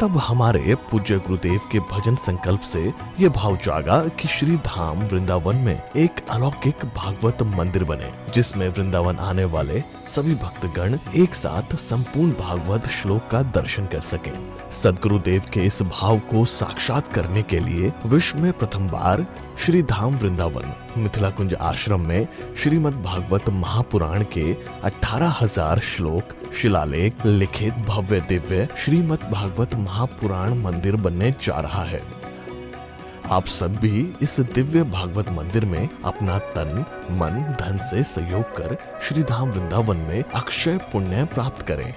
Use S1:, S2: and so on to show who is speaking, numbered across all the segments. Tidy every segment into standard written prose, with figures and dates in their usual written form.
S1: तब हमारे पूज्य गुरुदेव के भजन संकल्प से ये भाव जागा कि श्री धाम वृंदावन में एक अलौकिक भागवत मंदिर बने, जिसमें वृंदावन आने वाले सभी भक्तगण एक साथ संपूर्ण भागवत श्लोक का दर्शन कर सकें। सद्गुरुदेव के इस भाव को साक्षात करने के लिए विश्व में प्रथम बार श्री धाम वृंदावन मिथिला कुंज आश्रम में श्रीमद् भागवत महापुराण के 18,000 श्लोक शिलालेख लिखित भव्य दिव्य श्रीमद् भागवत महापुराण मंदिर बनने जा रहा है। आप सब भी इस दिव्य भागवत मंदिर में अपना तन मन धन से सहयोग कर श्री धाम वृंदावन में अक्षय पुण्य प्राप्त करें।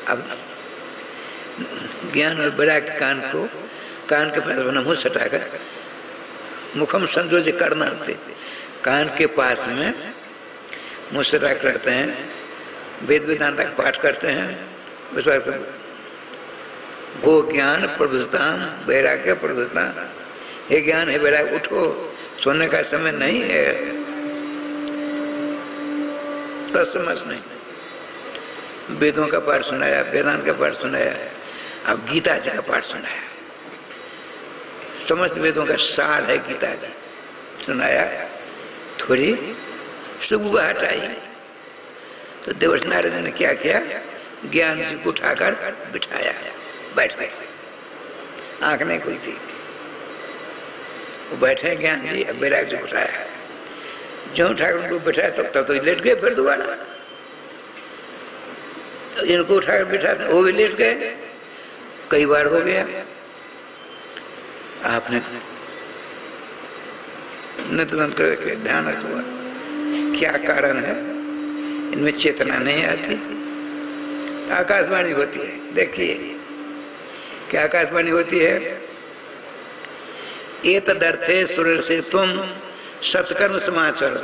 S2: अब ज्ञान और वैराग्य कान के पास मुंह सटाकर मुखम संजोज करना थे, कान के पास में मुंह सटाकर रहते हैं, वेद वेदांत का पाठ करते हैं। उस वक्त वो ज्ञान प्रबुद्धता वैराग्य प्रबुद्धता, ये ज्ञान है वैराग्य, उठो सोने का समय नहीं है, समझ नहीं। वेदों का पाठ सुनाया, वेदांत का पाठ सुनाया, अब गीता जी का पाठ सुनाया, समस्त वेदों का सार है गीता जी सुनाया, थोड़ी सुबह हटाई तो देवर्षि नारद ने क्या किया, ज्ञान जी को उठाकर बिठाया, बैठ गए, आंख नहीं खुलती, वो बैठे ज्ञान जी, अब वैराग्य जी को उठाया, जो उठाकर उनको बिठाया तब तो लेट गए, फिर दोबारा इनको उठाकर बिठाते वो भी लेट गए, कई बार हो गया। आपने नित्य करके ध्यान रखा क्या कारण है, इनमें चेतना नहीं आती। आकाशवाणी होती है, देखिए क्या आकाशवाणी होती है, ये तदर्थे सुर से तुम सत्कर्म समाचार,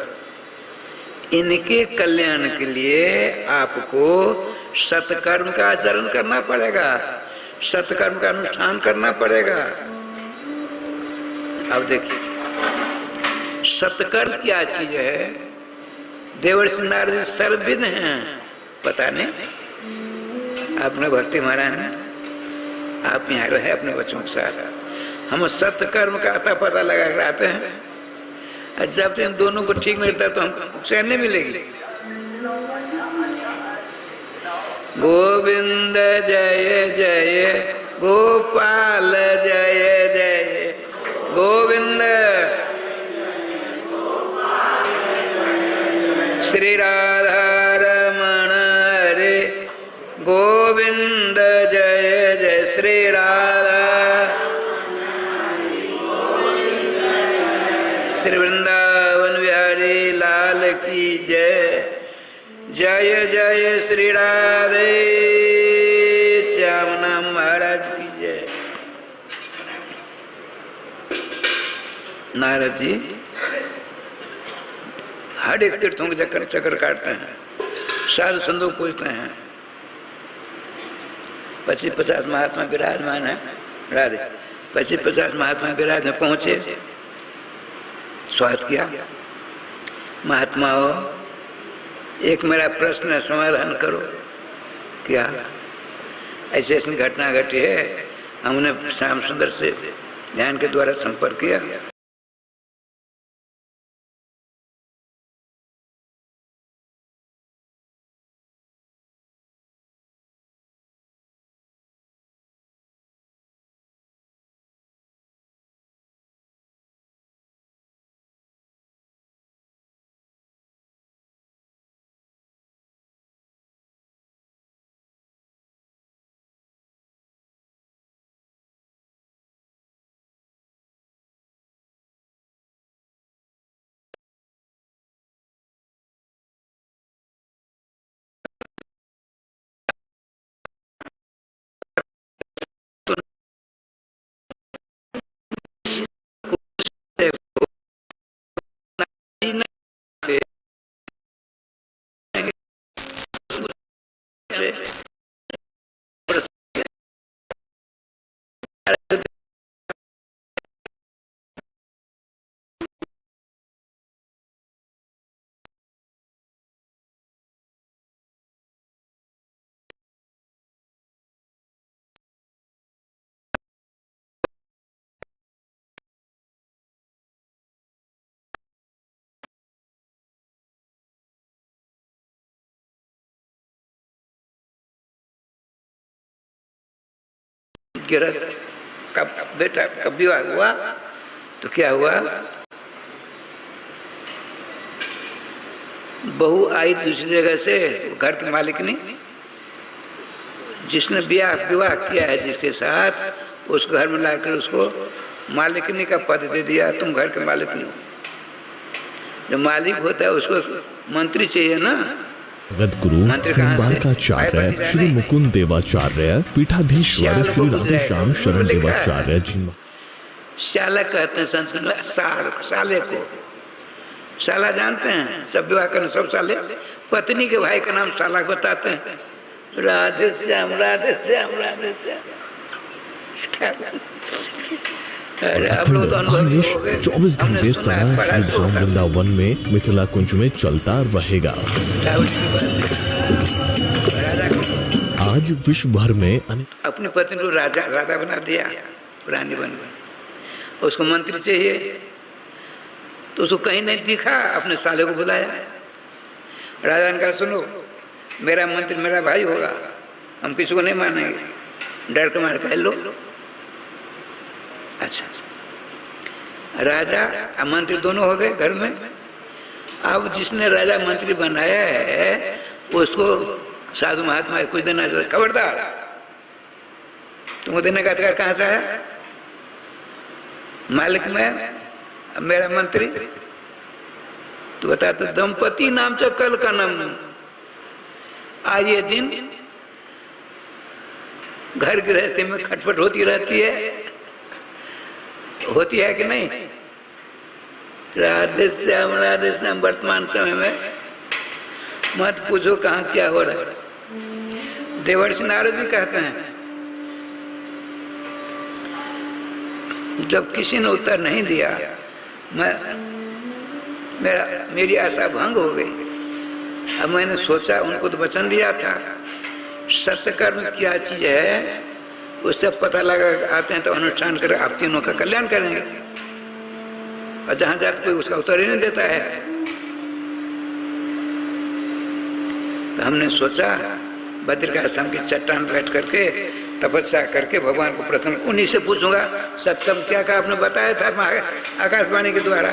S2: इनके कल्याण के लिए आपको सत्कर्म का आचरण करना पड़ेगा, सत्कर्म का अनुष्ठान करना पड़ेगा। अब देखिए सत्कर्म क्या चीज है, देवर्षि नारद सर्वविद हैं, पता नहीं। अपने भक्ति महाराज ने आप यहाँ रहे अपने बच्चों के साथ, हम सत्कर्म का पता लगा कर आते हैं। जब तक इन दोनों को ठीक नहीं रहता तो हमको चैन नहीं मिलेगी। गोविंद जय जय गोपाल जय जय गोविंद, श्री राधा रमण हरे गोविंद जय जय श्री राधा, श्री वृंदावन बिहारी लाल की जय, जय जय श्री राधे श्यामना महाराज की जय। नारद जी हर एक तीर्थों के चक्कर काटते हैं, साधु संतों को पूछते हैं। 25-50 महात्मा विराजमान है, राधे 25-50 महात्मा विराज में पहुंचे, स्वागत किया। महात्माओं, एक मेरा प्रश्न समाधान करो, क्या ऐसी ऐसी घटना घटी है, हमने श्याम सुंदर से ध्यान के द्वारा संपर्क किया, गिरह का बेटा का विवाह हुआ तो क्या हुआ, बहू आई दूसरी जगह से, घर के मालिक ने, जिसने विवाह किया है जिसके साथ, उसको घर में लाकर उसको मालिकनी का पद दे दिया, तुम घर के मालिक नहीं हो। जो मालिक होता है उसको मंत्री चाहिए ना।
S1: जगतगुरु द्वारकाचार्य श्री मुकुंद देवाचार्य पीठाधीश्वर श्री राधेश्याम शरण देवाचार्य जी।
S2: शाला कहते हैं संस्कृत में, साले को साला जानते हैं, सब विवाह करने सब साले। पत्नी के भाई का नाम साला बताते हैं, राधे श्याम राधे श्याम राधे श्याम।
S1: आयुष 24 घंटे समय श्री धाम वृंदावन में मिथिला कुंज में चलता रहेगा। आज विश्व भर में
S2: अपनी पत्नी को राधा बना दिया, रानी बन गई। उसको मंत्री चाहिए तो उसको कहीं नहीं दिखा, अपने साले को बुलाया। राजा ने कहा सुनो, मेरा मंत्री मेरा भाई होगा, हम किसी को नहीं मानेंगे, डर के मारे कह लो। अच्छा, राजा और मंत्री दोनों हो गए घर में। अब जिसने राजा मंत्री बनाया है उसको साधु महात्मा कुछ देना चाहिए। खबरदार, तुमको देने का अधिकार कहाँ से है? मालिक में मेरा मंत्री। तो बता, तो दंपति नाम से कल का नाम। आज ये दिन घर गृहस्थी में खटपट होती रहती है, होती है कि नहीं? राधे श्याम वर्तमान समय में मत पूछो कहाँ क्या हो रहा है। देवर्षि नारद जी कहते हैं, जब किसी ने उत्तर नहीं दिया, मेरी आशा भंग हो गई। अब मैंने सोचा, उनको तो वचन दिया था, सत्य कर्म क्या चीज है उससे पता लगा आते हैं तो अनुष्ठान कर आप तीनों का कल्याण करेंगे। और जहां जाते कोई उसका उत्तर ही नहीं देता है, तो हमने सोचा बद्रिकाश्रम की चट्टान बैठ करके तपस्या करके भगवान को प्रथम उन्हीं से पूछूंगा। सत्यम क्या का आपने बताया था आकाशवाणी के द्वारा,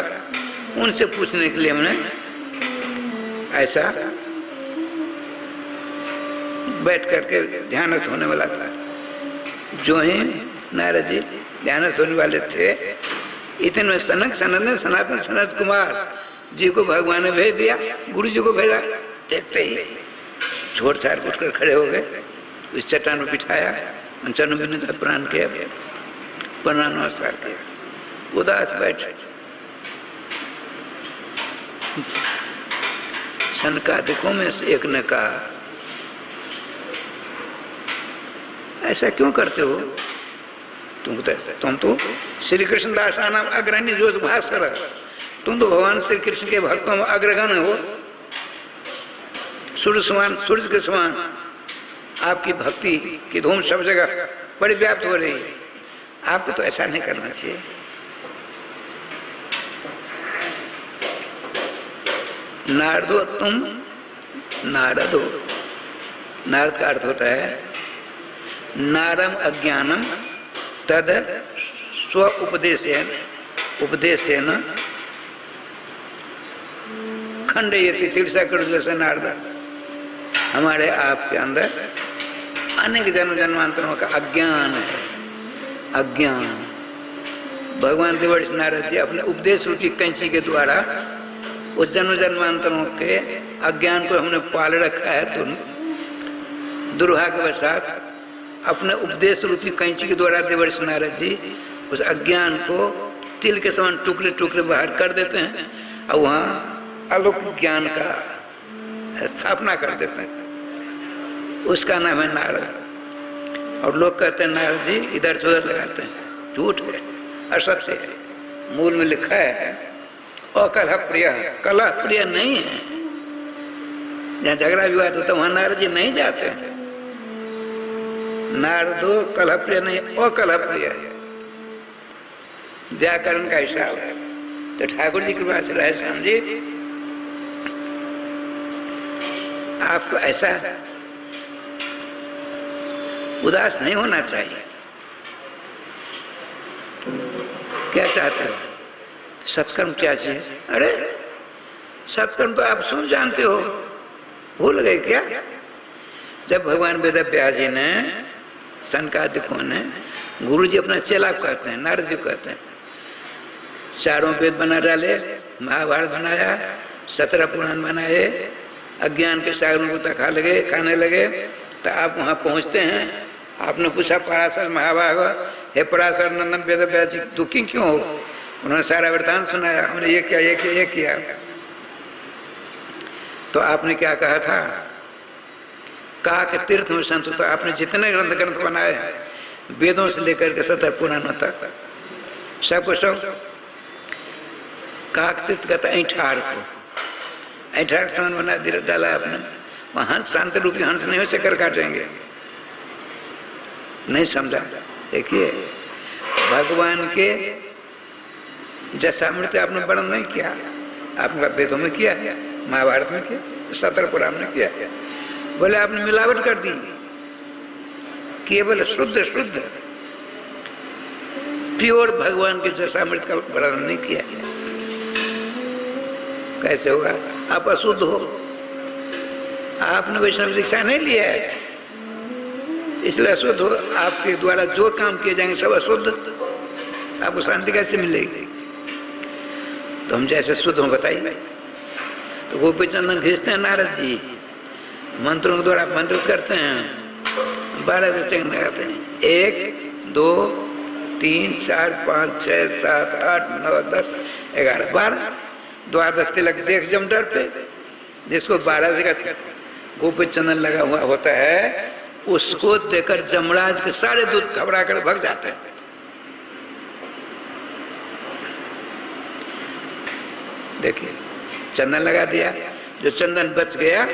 S2: उनसे पूछने के लिए हमने ऐसा बैठ करके ध्यानस्थ होने वाला था। जो ही नारद जी ध्यानस्थ होने वाले थे, इतने में सनातन सनत कुमार जी को भगवान ने भेज दिया, गुरु जी को भेजा। देखते ही छोड़ छाड़ उठकर खड़े हो गए, इस चट्टान में बिठाया, चरण में प्रणाम किया, प्रणाम नमस्कार किया, उदास बैठे। सनकादिकों में से एक ने कहा, ऐसा क्यों करते हो? तुम तो श्री कृष्ण दासा नाम अग्रणी जोश भास्कर, तुम तो भगवान श्री कृष्ण के भक्तों में अग्रगण हो, सूर्य के समान आपकी भक्ति की धूम सब जगह बड़ी व्याप्त हो रही है, आपको तो ऐसा नहीं करना चाहिए। नारदो तुम नारद हो। नारद का अर्थ होता है नारम अज्ञानम तद स्व उपदेशेन खंडयति तिरसा कर जैसे नारद। हमारे आपके अंदर अनेक जन्म जन्मांतरों का अज्ञान है, अज्ञान। भगवान देवर्षि नारद जी अपने उपदेश रूपी कैंची के द्वारा उस जन्म जन्मांतरों के अज्ञान को हमने पाल रखा है। तो दुर्भाग्यवशात अपने उपदेश रूपी कैंची के द्वारा देवर्षि नारद जी उस अज्ञान को तिल के समान टुकड़े टुकड़े बाहर कर देते हैं और वहाँ अलौकिक ज्ञान का स्थापना कर देते हैं। उसका नाम है नारद। और लोग कहते हैं नारद जी इधर से उधर लगाते हैं, झूठ है, असत्य है। मूल में लिखा है अकलह प्रिय, कलह प्रिय नहीं है। जहाँ झगड़ा विवाद होता है वहां नारद जी नहीं जाते हैं। नारदो कलह प्रिय नहीं, अकलह प्रिय व्याकरण का हिसाब है। तो ठाकुर जी कृपा से रहे श्याम जी, आपको ऐसा उदास नहीं होना चाहिए। क्या चाहते हो? सत्कर्म क्या चाहिए? अरे सत्कर्म तो आप सब जानते हो, भूल गए क्या? जब भगवान वेदव्यास जी ने सनकादिकों ने, गुरु जी अपना चेला कहते हैं, नारद जी कहते हैं, चारों वेद बना डाले, महाभारत बनाया, 17 पुराण बनाए, अज्ञान के सागरों को तक खाने लगे, तो आप वहाँ पहुँचते हैं। आपने पूछा पराशर महाभाग, हे पराशर नंदन वेदव्यास जी दुखी क्यों हो? उन्होंने सारा वृतांत सुनाया, हमने ये किया, ये किया, ये किया। तो आपने क्या कहा था? कहा कि तीर्थ में संत, तो आपने जितने ग्रंथ बनाए वेदों से लेकर के 17 पुराणों तक सबको सब काक तीर्थ कहता है ऐठार को, ऐठार समान बना डाला आपने। वहाँ हंस शांत रूपी हंस नहीं हो चक्कर काटेंगे, नहीं समझा? देखिए भगवान के जैसामृत आपने वर्णन नहीं किया, आपने वेदों में किया, महाभारत में किया, 17 पुराण में किया। बोले आपने मिलावट कर दी, केवल शुद्ध शुद्ध प्योर भगवान के जैसामृत का वर्णन नहीं किया। कैसे होगा? आप अशुद्ध हो, आपने वैष्णव शिक्षा नहीं लिया है, इसलिए अशुद्ध हो। आपके द्वारा जो काम किए जाएंगे सब अशुद्ध, आपको शांति कैसे मिलेगी? तो हम जैसे शुद्ध हो बताइए। तो गोपी चंदन खींचते हैं नारद जी, मंत्रों के द्वारा मंत्रित करते हैं, 12 चंदन लगाते हैं, 1 2 3 4 5 6 7 8 9 10 11 12 द्वादश तिलक देख जमदर पे, जिसको 12 जगह गोपी चंदन लगा हुआ होता है, उसको देकर जमराज के सारे दूध घबरा कर भग जाते हैं। देखिए चंदन लगा दिया, जो चंदन बच गया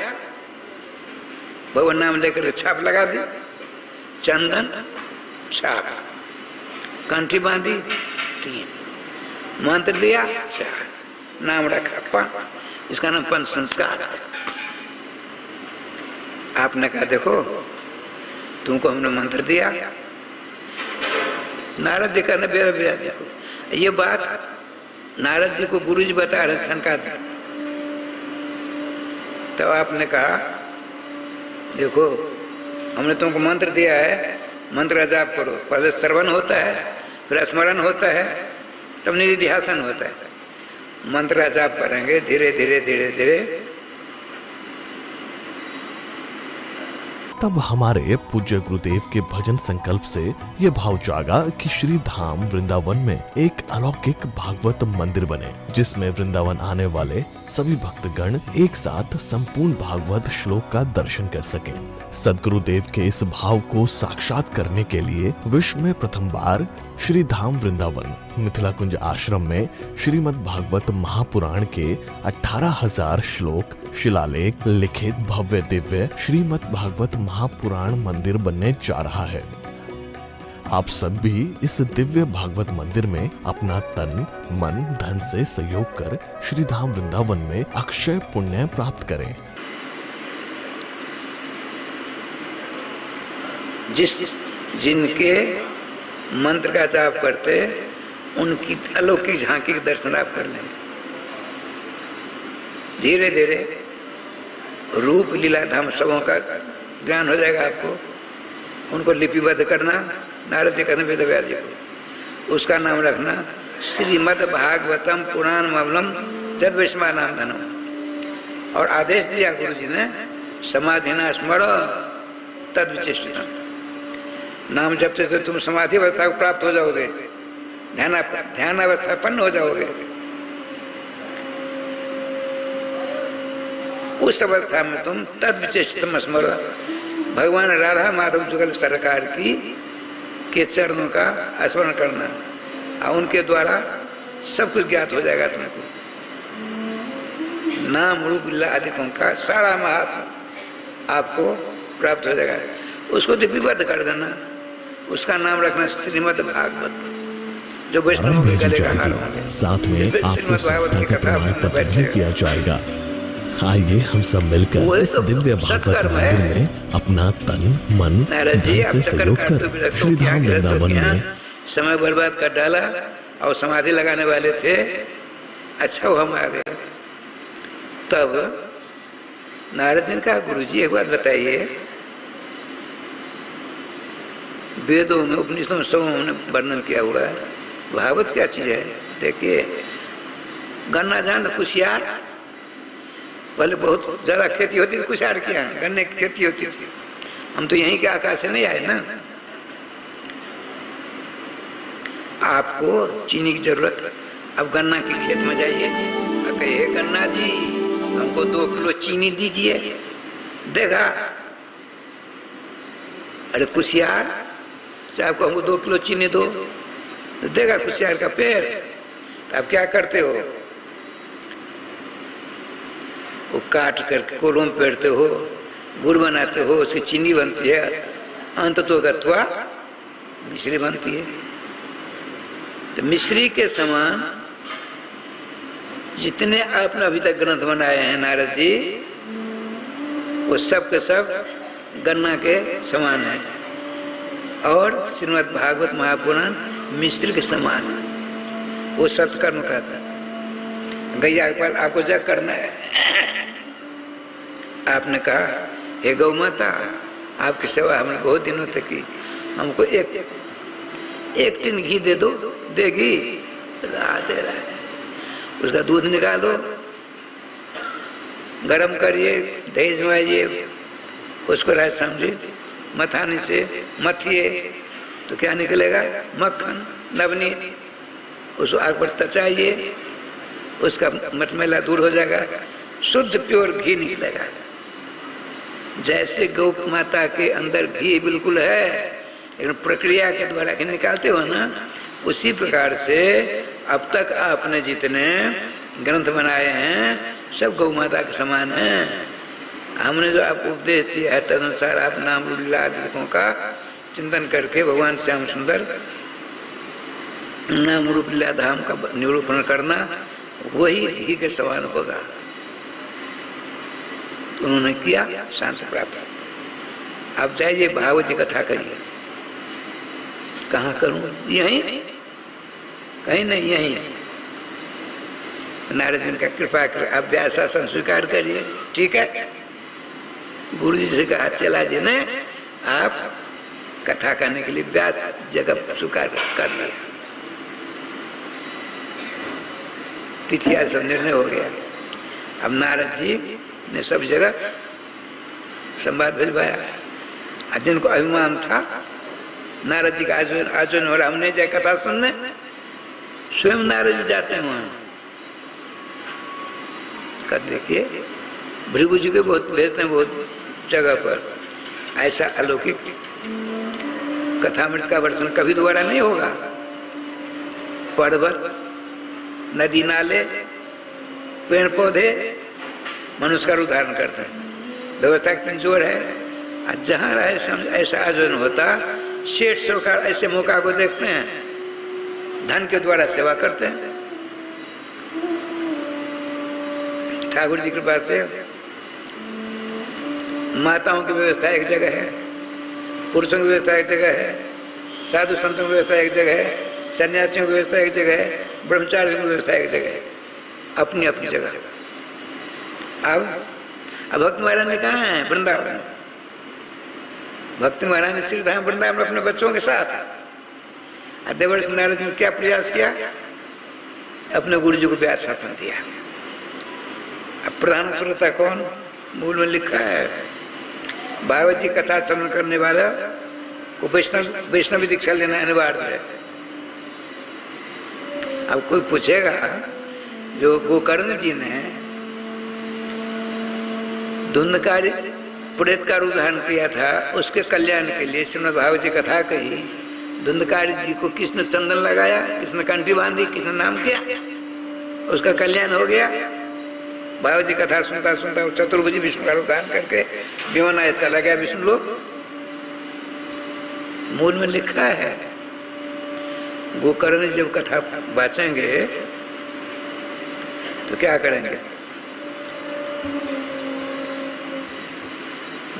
S2: भगवान नाम लेकर छाप लगा दी, चंदन छाप, कंठी बांधी 3, मंत्र दिया 4, नाम रखा 5, इसका नाम पंच संस्कार है। आपने कहा देखो तुमको हमने मंत्र दिया, नारद जी कहने वेदव्यास जी को ये बात नारद जी को गुरु जी बता रहे सनकादिक। तो आपने कहा देखो हमने तुमको मंत्र दिया है, मंत्र जाप करो, पहले श्रवण होता है, फिर स्मरण होता है, तब निधिध्यासन होता है। मंत्र जाप करेंगे धीरे धीरे धीरे धीरे,
S1: तब हमारे पूज्य गुरुदेव के भजन संकल्प से ये भाव जागा कि श्री धाम वृंदावन में एक अलौकिक भागवत मंदिर बने, जिसमें वृंदावन आने वाले सभी भक्तगण एक साथ संपूर्ण भागवत श्लोक का दर्शन कर सकें। सदगुरुदेव के इस भाव को साक्षात करने के लिए विश्व में प्रथम बार श्री धाम वृंदावन मिथिला कुंज आश्रम में श्रीमद् भागवत महापुराण के 18,000 श्लोक शिलालेख लिखित भव्य दिव्य श्रीमद् भागवत महापुराण मंदिर बनने जा रहा है। आप सब भी इस दिव्य भागवत मंदिर में अपना तन मन धन से सहयोग कर श्री धाम वृंदावन में अक्षय पुण्य प्राप्त करें।
S2: जिनके मंत्र का जाप करते उनकी अलौकिक झांकी के दर्शन आप कर लेंगे। धीरे धीरे रूप लीला धाम सबों का ज्ञान हो जाएगा आपको। उनको लिपिबद्ध करना, नारद जी कहते वेदव्यास जी को, उसका नाम रखना श्रीमद् भागवतम पुराण मवलम जद वैष्णवा नाम धनम। और आदेश दिया गुरु जी ने समाधि ना स्मरो तद विचिष्टतम, नाम जपते तो तुम समाधि अवस्था को प्राप्त हो जाओगे, ध्यान अवस्था पन्न हो जाओगे। उस अवस्था में तुम तद विचिष्टतम स्मरो, भगवान राधा माधव जुगल सरकार की के चरणों का स्मरण करना, और उनके द्वारा सब कुछ ज्ञात हो जाएगा तुमको। नाम रूप लीला आदिकों का सारा महात्मा आपको प्राप्त हो जाएगा। उसको लिपिबद्ध कर देना, उसका नाम रखना श्रीमद् भागवत, जो वैष्णव के गले का हार होंगे।
S1: साथ में आपको संस्था का प्रमाण पत्र भी दिया जाएगा। आइए हम सब मिलकर इस दिव्य भागवत मंदिर में अपना तन मन धन से सहयोग कर श्री धाम वृंदावन में
S2: समय बर्बाद कर डाला, और समाधि लगाने वाले थे, अच्छा वो हम आ गए। तब नारद जी ने कहा, गुरु जी एक बात बताइए, वेदों में उपनिषदों में सब उन्होंने वर्णन किया हुआ है, भागवत क्या चीज है? देखिए, गन्ना जान कुशियार, पहले बहुत ज्यादा खेती होती थी कुशियार की, यहाँ गन्ने की खेती होती थी। हम तो यहीं के आकाश से नहीं आए ना। आपको चीनी की जरूरत, अब गन्ना के खेत में जाइए, कहिए गन्ना जी हमको 2 किलो चीनी दीजिए, देगा? अरे कुशियार से आपको हमको 2 किलो चीनी दो, तो देगा कुशियार का पेड़। तो आप क्या करते हो? वो काट कर कोलों में पेरते हो, गुड़ बनाते हो, उसकी चीनी बनती है, अंत तो गत्वा मिश्री बनती है। तो मिश्री के समान जितने आपने अभी तक ग्रंथ बनाए हैं नारद जी, वो सब के सब गन्ना के समान है। और श्रीमद् भागवत महापुराण मिश्री के समान, वो सत्कर्म कहता है। गैया के पास आपको जग करना है, आपने कहा हे गौ माता, आपकी सेवा हमने बहुत दिनों तक की, हमको एक टिन घी दे दो, देगी? दे रहा है। उसका दूध निकालो, गरम करिए, दही जमाइए, उसको राज समझिए, मथाने से मथिए, तो क्या निकलेगा? मक्खन, नवनीत। उसको आग पर तचाइए, उसका मटमैला दूर हो जाएगा, शुद्ध प्योर घी निकलेगा। जैसे गौ माता के अंदर घी बिल्कुल है, लेकिन प्रक्रिया के द्वारा घी निकालते हो ना, उसी प्रकार से अब तक आपने जितने ग्रंथ बनाए हैं सब गौ माता के समान हैं। हमने जो आपको उपदेश दिया है तदनुसार आप नाम लीला आदि का चिंतन करके भगवान श्याम सुंदर नाम रूप लीला धाम का निरूपण करना, वही घी के समान होगा। तो उन्होंने किया, शांति प्राप्त। अब जाइए भागवत की कथा करिए। कहाँ करूं? यहीं? कहीं नहीं, यहीं। नारद जी का कृपा कर आप व्यास आसन स्वीकार करिए, ठीक है? गुरु जी से कहा चला जी ने आप कथा करने के लिए व्यास जगह स्वीकार कर लिया। तिथि आज सब निर्णय हो गया। अब नारद जी ने सब जगह संवाद भिजवाया। जिनको अभिमान था नारद जी का आयोजन हो रहा, हमने जाए कथा सुनने, स्वयं नारद जी जाते हैं वहां। कर देखिए भृगु जी के बहुत भेजते हैं, बहुत जगह पर। ऐसा अलौकिक कथामृत का वर्षन कभी दोबारा नहीं होगा। पर्वत, नदी नाले, पेड़ पौधे मनुष्य का उदाहरण करते हैं। व्यवस्था की जोर है। जहाँ रहे ऐसा आयोजन होता, सेठ सरकार ऐसे मौका को देखते हैं, धन के द्वारा सेवा करते हैं। ठाकुर जी की कृपा से माताओं की व्यवस्था एक जगह है, पुरुषों की व्यवस्था एक जगह है, साधु संतों की व्यवस्था एक जगह है, सन्यासियों की व्यवस्था एक जगह है, ब्रह्मचारी की व्यवस्था एक जगह है, अपनी अपनी जगह। अब भक्त महाराज ने कहा है वृंदावन, भक्ति महाराज ने श्री धाम वृंदावन अपने बच्चों के साथ। देवर्षि नारद ने क्या प्रयास किया? अपने गुरु जी को व्यास शासन दिया। अब प्रधान श्रोता कौन? मूल में लिखा है भागवत जी कथा श्रवण करने वाला को वैष्णवी दीक्षा लेना अनिवार्य है। अब कोई पूछेगा जो गोकर्ण जी ने धुंधकारी प्रेत का उदाहरण किया था, उसके कल्याण के लिए श्रीमद् भागवत जी कथा कही। धुंधकारी जी को किसने चंदन लगाया, किसने कंठी बांधी, किसने नाम किया, उसका कल्याण हो गया। भागवत जी कथा सुनता सुनता चतुर्भुजी विष्णु का उदाहरण करके विमान आया चला गया विष्णु लोग। मूल में लिखा है गोकर्ण जब कथा बाचेंगे तो क्या करेंगे?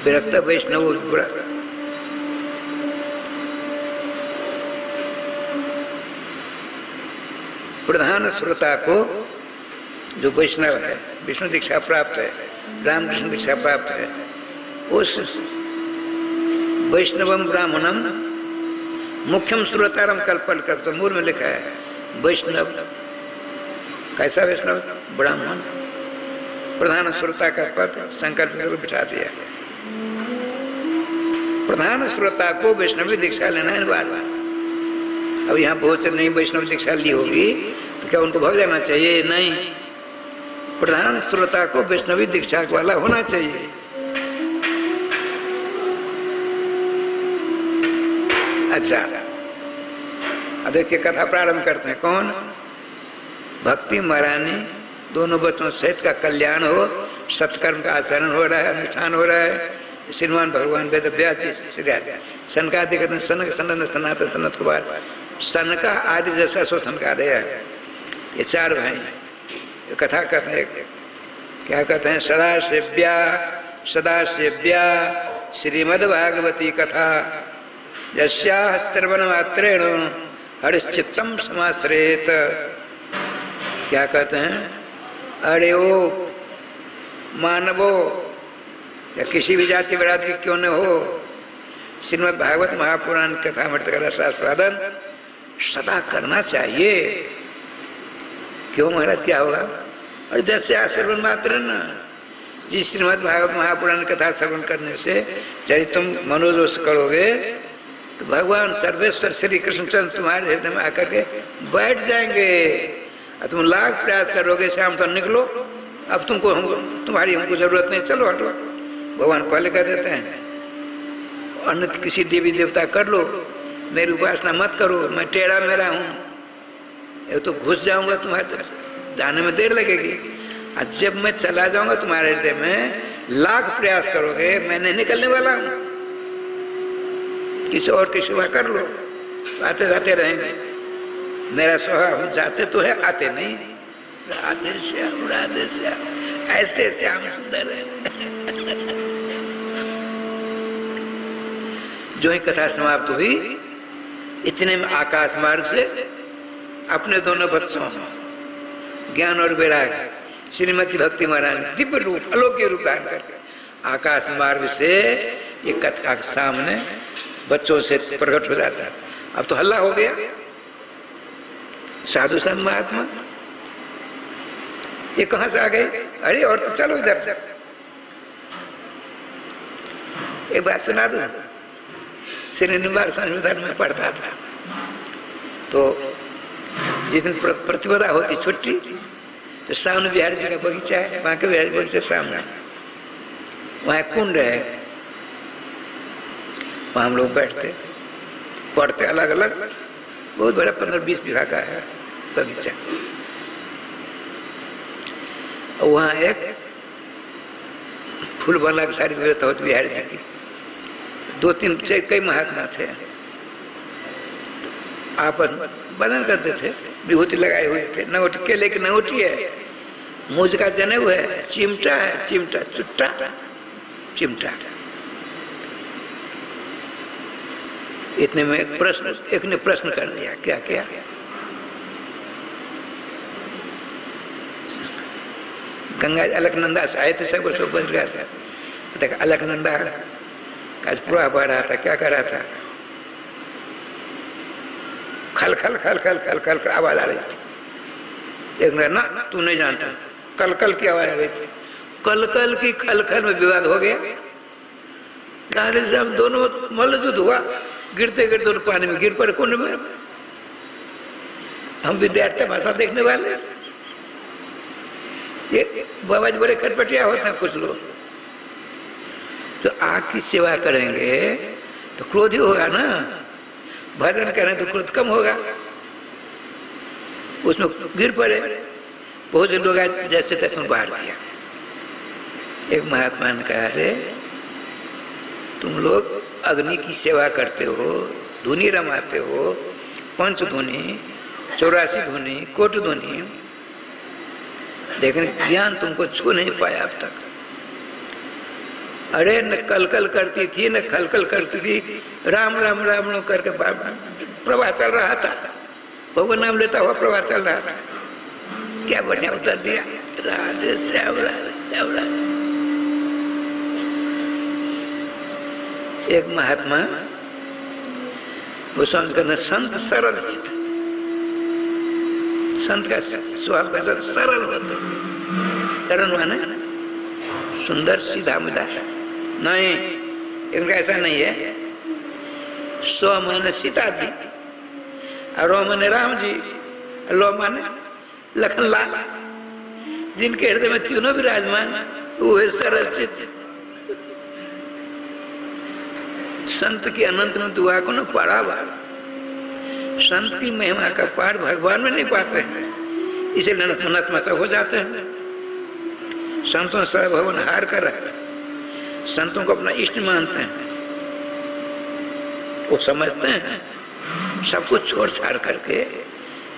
S2: विरक्त वैष्णव प्रधान श्रोता को जो वैष्णव है, विष्णु दीक्षा प्राप्त है, रामकृष्ण दीक्षा प्राप्त है, उस वैष्णवम ब्राह्मणम मुख्यम श्रोतारम कल्पल कर, तो मूल में लिखा है वैष्णव। कैसा वैष्णव? ब्राह्मण। प्रधान श्रोता का पद संकल्प कर बिठा दिया। प्रधान श्रोता को वैष्णवी दीक्षा लेना अनिवार्य। अब यहाँ बहुत से नहीं वैष्णव दीक्षा ली होगी तो क्या उनको भाग जाना चाहिए? नहीं, प्रधान श्रोता को वैष्णवी दीक्षा वाला होना चाहिए। अच्छा, अब देखिए कथा प्रारंभ करते हैं। कौन? भक्ति महारानी, दोनों बच्चों सहित का कल्याण हो, सत्कर्म का आचरण हो रहा है, अनुष्ठान हो रहा है। श्रीमान भगवान वेद व्यास जी सनकादि कहते हैं, सनक सनंद सनातन सनत कुमार, सनका आदि जैसा सो सनकादय है। ये चार भाई ये कथा कहते हैं। क्या कहते हैं? सदा सेव्या श्रीमद्भागवती कथा यस्याः श्रवणमात्रेण हरिश्चित्तम समाश्रयेत। क्या कहते हैं? अरे ओ मानवो या किसी भी जाति बरादरी क्यों न हो, श्रीमद् भागवत महापुराण कथा मृत का रसास्वादन सदा करना चाहिए। क्यों महाराज? क्या होगा? और जैसे श्रवण मात्र न, जिस श्रीमद् भागवत महापुराण कथा श्रवण करने से यदि तुम मनोजोष करोगे तो भगवान सर्वेश्वर श्री कृष्णचंद्र तुम्हारे हृदय में आकर के बैठ जाएंगे। और तुम लाख प्रयास करोगे शाम तो निकलो, अब तुमको तुम्हारी हमको जरूरत नहीं, चलो हटो। भगवान पहले कह देते हैं अन्य किसी देवी देवता कर लो, मेरी उपासना मत करो, मैं टेढ़ा मेरा हूँ, ये तो घुस जाऊंगा तुम्हारे तरफ, जाने में देर लगेगी। और जब मैं चला जाऊंगा तुम्हारे हृदय में, लाख प्रयास करोगे, मैं नहीं निकलने वाला हूँ। किसी और की सेवा कर लो, आते जाते रहेंगे। मेरा स्वभाव जाते तो है, आते नहीं। राधे श्याम राधे श्याम, ऐसे श्याम सुंदर है। जो ही कथा समाप्त हुई, इतने में आकाश मार्ग से अपने दोनों बच्चों ज्ञान और वैराग श्रीमती भक्ति महारानी दिव्य रूप अलौकिक रूप धारण करके आकाश मार्ग से ये कथा के सामने बच्चों से प्रकट हो जाता है। अब तो हल्ला हो गया। साधु संत महात्मा ये कहां से आ गए? अरे और तो चलो इधर से। एक बात सुना दूं, श्री निवास संशोधन में पढ़ता था, तो जिस दिन प्रतिपदा होती छुट्टी, तो सामने बिहारी जी का बगीचा है, वहां के बिहारी बगीचे सामने वहां कुंड है, वहां हम लोग बैठते पढ़ते, अलग अलग, बहुत बड़ा 15-20 बीघा का है बगीचा। वहां एक फूल वाला की सारी व्यवस्था होती बिहारी जी की। 2-3 कई महात्मा थे, आपस में बदन करते थे, विभूति लगाए हुए थे, नगोटी, केले की नगोटी है, मूज का जनेऊ है, चिमटा है, चिमटा चुट्टा चिमटा। इतने में एक ने प्रश्न कर दिया, क्या क्या? गंगा अलकनंदा से आए थे, सब कुछ बच गया था। देख अलकनंदा का प्रवाह बढ़ रहा था, क्या कर रहा था? खल खल खल खल खल खल कर आवाज आ रही थी। एक ने, ना तू नहीं जानता, कल कल की आवाज आ रही थी। कल कल की खल खल में विवाद हो गया। राधे साहब दोनों मल्लयुद्ध हुआ, गिरते गिरते दोनों पानी में गिर पड़े कुंड में। हम विद्यार्थी भाषा देखने वाले, ये बाबा जी बड़े खटपटिया होते हैं कुछ लोग। तो आग की सेवा करेंगे तो क्रोध ही होगा ना, भजन करें तो क्रोध कम होगा। उसमें गिर पड़े, बहुत से लोग जैसे तैसे बाहर किया। एक महात्मा ने कहा, अरे तुम लोग अग्नि की सेवा करते हो, धुनी रमाते हो, पंच धुनी, 84 धुनी, कोट धुनी, लेकिन ज्ञान तुमको छू नहीं पाया अब तक। अरे न कलकल करती थी न खलकल करती थी, राम राम राम राम करके प्रवाह चल रहा था, भगवान नाम लेता हुआ प्रवाह चल रहा था। क्या बढ़िया उत्तर दिया, राधे श्याम राधे श्याम राधे। एक महात्मा वो स्वामी कहते संत सरल चित्त, संत का स्वभाव कैसा सरल होते, सरल माने सुंदर सीधा मुदा नहीं, इनका ऐसा नहीं है। स्व माने सीता जी और रो माने राम जी, लो माने लखन लाल, जिनके हृदय में तीनों विराजमान वो है सरल चित्त। संत की अनंत में दुआ को न पढ़ा बार, संत की महिमा का पाठ भगवान में नहीं पाते हैं, इसीलिए नतमस्तक हो जाते हैं। संतों से भगवान हार कर रहते, संतों को अपना इष्ट मानते हैं, वो समझते हैं सब कुछ छोड़ छाड़ करके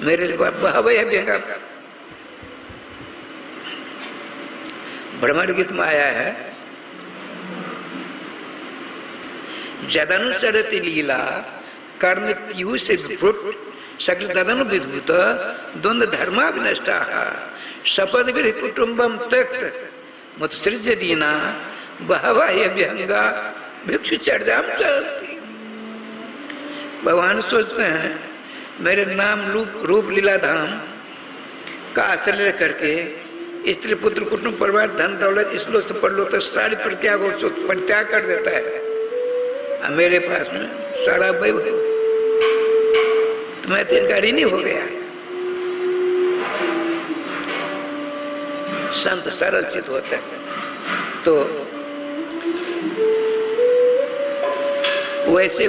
S2: मेरे लिए बहा भ्रमर गीत में आया है, जदनुसरति लीला कर्ण पीयूष विप्रुट सकल तदनु विधूत द्वंद्व धर्मा विनष्टा सपद कुटुंबम त्यक्त मुत्सृज्य दीना बहवा व्यंगा भिक्षु चर्जाम चलती। भगवान सोचते हैं मेरे नाम रूप लीला धाम का आश्रय करके स्त्री पुत्र कुटुंब परिवार धन दौलत इस लोग से पढ़ लो तो सारी प्रक्रिया को परित्याग कर देता है, और मेरे पास में सारा वैभव तो मैं तो इनका ऋणी हो गया। संत सरल चित होता है तो वैसे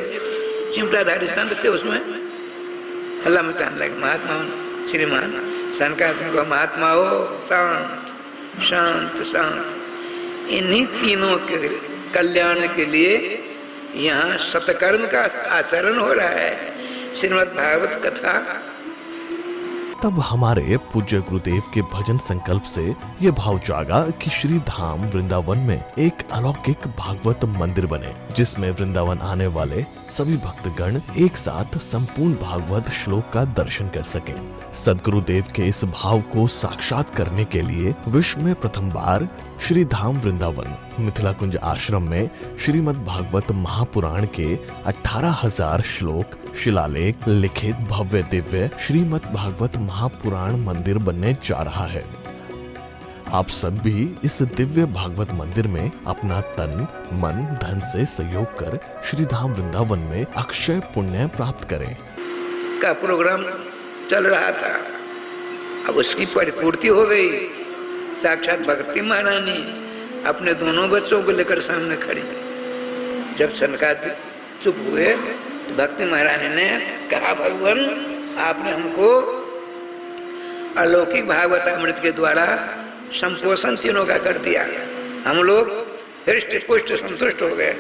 S2: चिमटाधारी संत थे, उसमें हल्ला मचाने लगे। महात्मा श्रीमान शनकादिक को महात्मा हो शांत शांत शांत, इन्हीं तीनों के कल्याण के लिए यहाँ सतकर्म का आचरण हो रहा है। श्रीमद् भागवत कथा
S1: तब हमारे पूज्य गुरुदेव के भजन संकल्प से ये भाव जागा कि श्री धाम वृंदावन में एक अलौकिक भागवत मंदिर बने, जिसमें वृंदावन आने वाले सभी भक्तगण एक साथ संपूर्ण भागवत श्लोक का दर्शन कर सकें। सदगुरुदेव के इस भाव को साक्षात करने के लिए विश्व में प्रथम बार श्री धाम वृंदावन मिथिला कुंज आश्रम में श्रीमद् भागवत महापुराण के 18,000 श्लोक शिलालेख लिखित भव्य दिव्य श्रीमद् भागवत महापुराण मंदिर बनने जा रहा है। आप सब भी इस दिव्य भागवत मंदिर में अपना तन मन धन से सहयोग कर श्री धाम वृंदावन में अक्षय पुण्य प्राप्त करें।
S2: का प्रोग्राम चल रहा था, अब उसकी परिपूर्ति हो गई। साक्षात भक्ति महारानी अपने दोनों बच्चों को लेकर सामने खड़ी। जब सनकादिक चुप हुए तो भक्ति महारानी ने कहा, भगवान आपने हमको अलौकिक भागवत अमृत के द्वारा संपोषण तीनों का कर दिया, हम लोग हृष्ट पुष्ट संतुष्ट हो गए।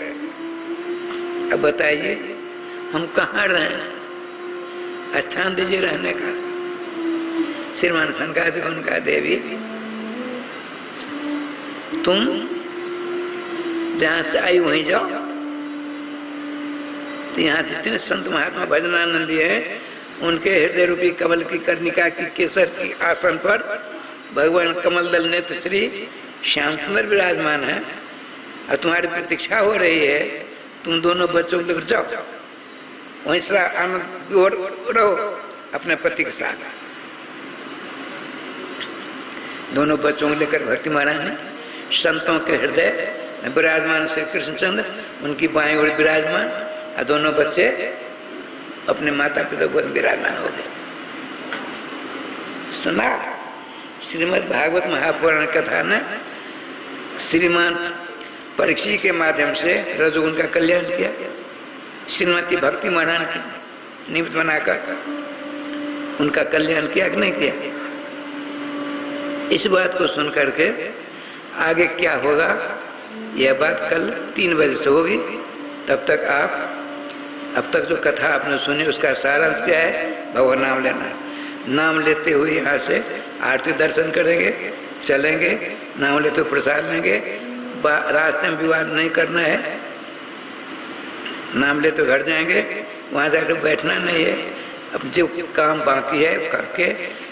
S2: अब बताइए हम कहाँ रहें, स्थान दीजिए रहने का। श्रीमान सनकादिक उनका, देवी तुम जहां से आई वहीं जाओ। तो यहाँ से जितने संत महात्मा भजनानंदी है, उनके हृदय रूपी कमल की कर्णिका की केसर की आसन पर भगवान कमल दल नेत्र श्री श्याम सुंदर विराजमान है, और तुम्हारी प्रतीक्षा हो रही है। तुम दोनों बच्चों को लेकर जाओ, वहीं से आनंद की ओर रहो अपने पति के साथ। दोनों बच्चों को लेकर भक्ति महाराज ने संतों के हृदय में विराजमान श्री कृष्णचंद्र उनकी बाएं ओर विराजमान, और दोनों बच्चे अपने माता पिता को विराजमान हो गए। सुना श्रीमद् भागवत महापुराण कथा ने श्रीमान परीक्षित के माध्यम से रजोगुण का कल्याण किया। श्रीमती भक्ति महारानी की निमित्त बनाकर उनका कल्याण किया कि नहीं किया। इस बात को सुन करके आगे क्या होगा, यह बात कल 3 बजे से होगी। तब तक आप अब तक जो कथा आपने सुनी उसका सारांश क्या है, भगवान नाम लेना है। नाम लेते हुए यहाँ से आरती दर्शन करेंगे, चलेंगे, नाम लेते हुए प्रसाद लेंगे। रास्ते में विवाद नहीं करना है, नाम लेते घर जाएंगे, वहाँ जाकर बैठना नहीं है। अब जो काम बाकी है करके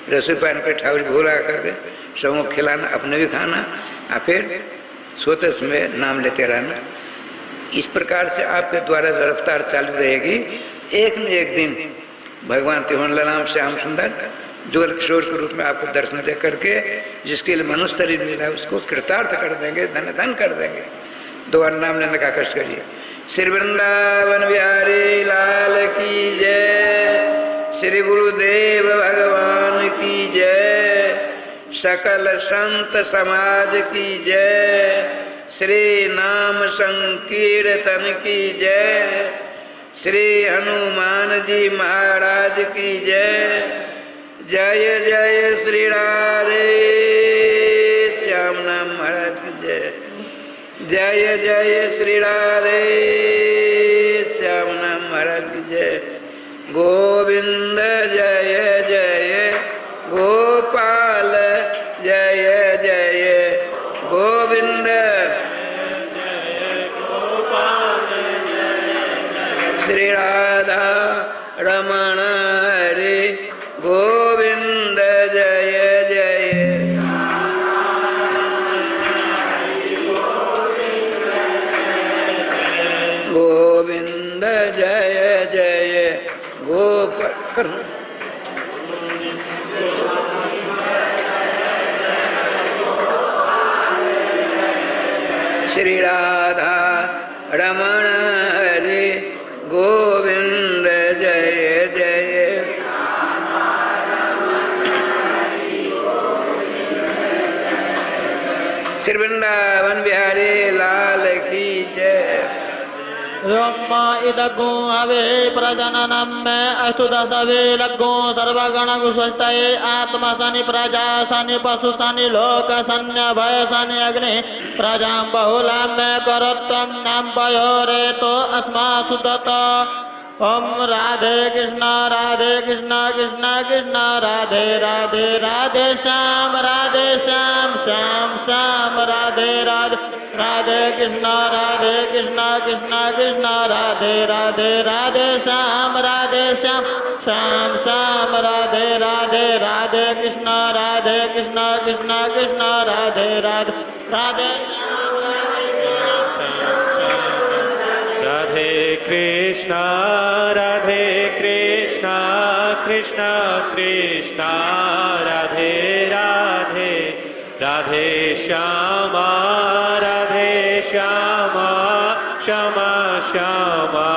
S2: रसोई पानी पे ठाकुर भोग लगा करके सबको खिलाना, अपने भी खाना और फिर सोते समय नाम लेते रहना। इस प्रकार से आपके द्वारा जो रफ्तार चालू रहेगी, एक न एक दिन भगवान तिरुवनंतपुरम श्याम सुंदर जुगल किशोर के रूप में आपको दर्शन दे करके जिसके लिए मनुष्य शरीर मिला है उसको कृतार्थ कर देंगे, धन धन कर देंगे। दोबारा नाम लेने का कष्ट करिए। श्री वृंदावन बिहारी लाल की जय, श्री गुरुदेव भगवान की जय, सकल संत समाज की जय, श्री नाम संकीर्तन की जय, श्री हनुमान जी महाराज की जय। जय जय श्री राधे श्याम नाम महाराज की जय। जय जय श्री राधे श्याम नाम महाराज की जय। गोविंद जय जय गोपाल जय जय गोविंद श्री राधा रमण हरे गोविंद जय जय। गोविंद जय जय गोपाल श्री राधा रमण हरे गोविंद जय जय। श्री वृंदावन बिहारी लाल की जय।
S3: ब्रह्मा इदगो हवे प्रजननम में अष्टदशवे लग्गो सर्वगण गुस्वस्तये आत्मा सनि प्रजा सनि पशु सनि लोक सन्य भय सनि अग्नि प्रजा बहुला में करोत्तम नाम भयो रे तो अस्मा सुदत। ओम राधे कृष्ण कृष्ण कृष्ण राधे राधे राधे श्याम श्याम श्याम राधे राधे राधे कृष्ण कृष्ण कृष्ण राधे राधे राधे श्याम श्याम श्याम राधे राधे राधे कृष्ण कृष्ण कृष्ण राधे राधे राधे श्याम
S4: राधे कृष्ण कृष्ण कृष्ण राधे राधे राधे श्यामा श्यामा श्यामा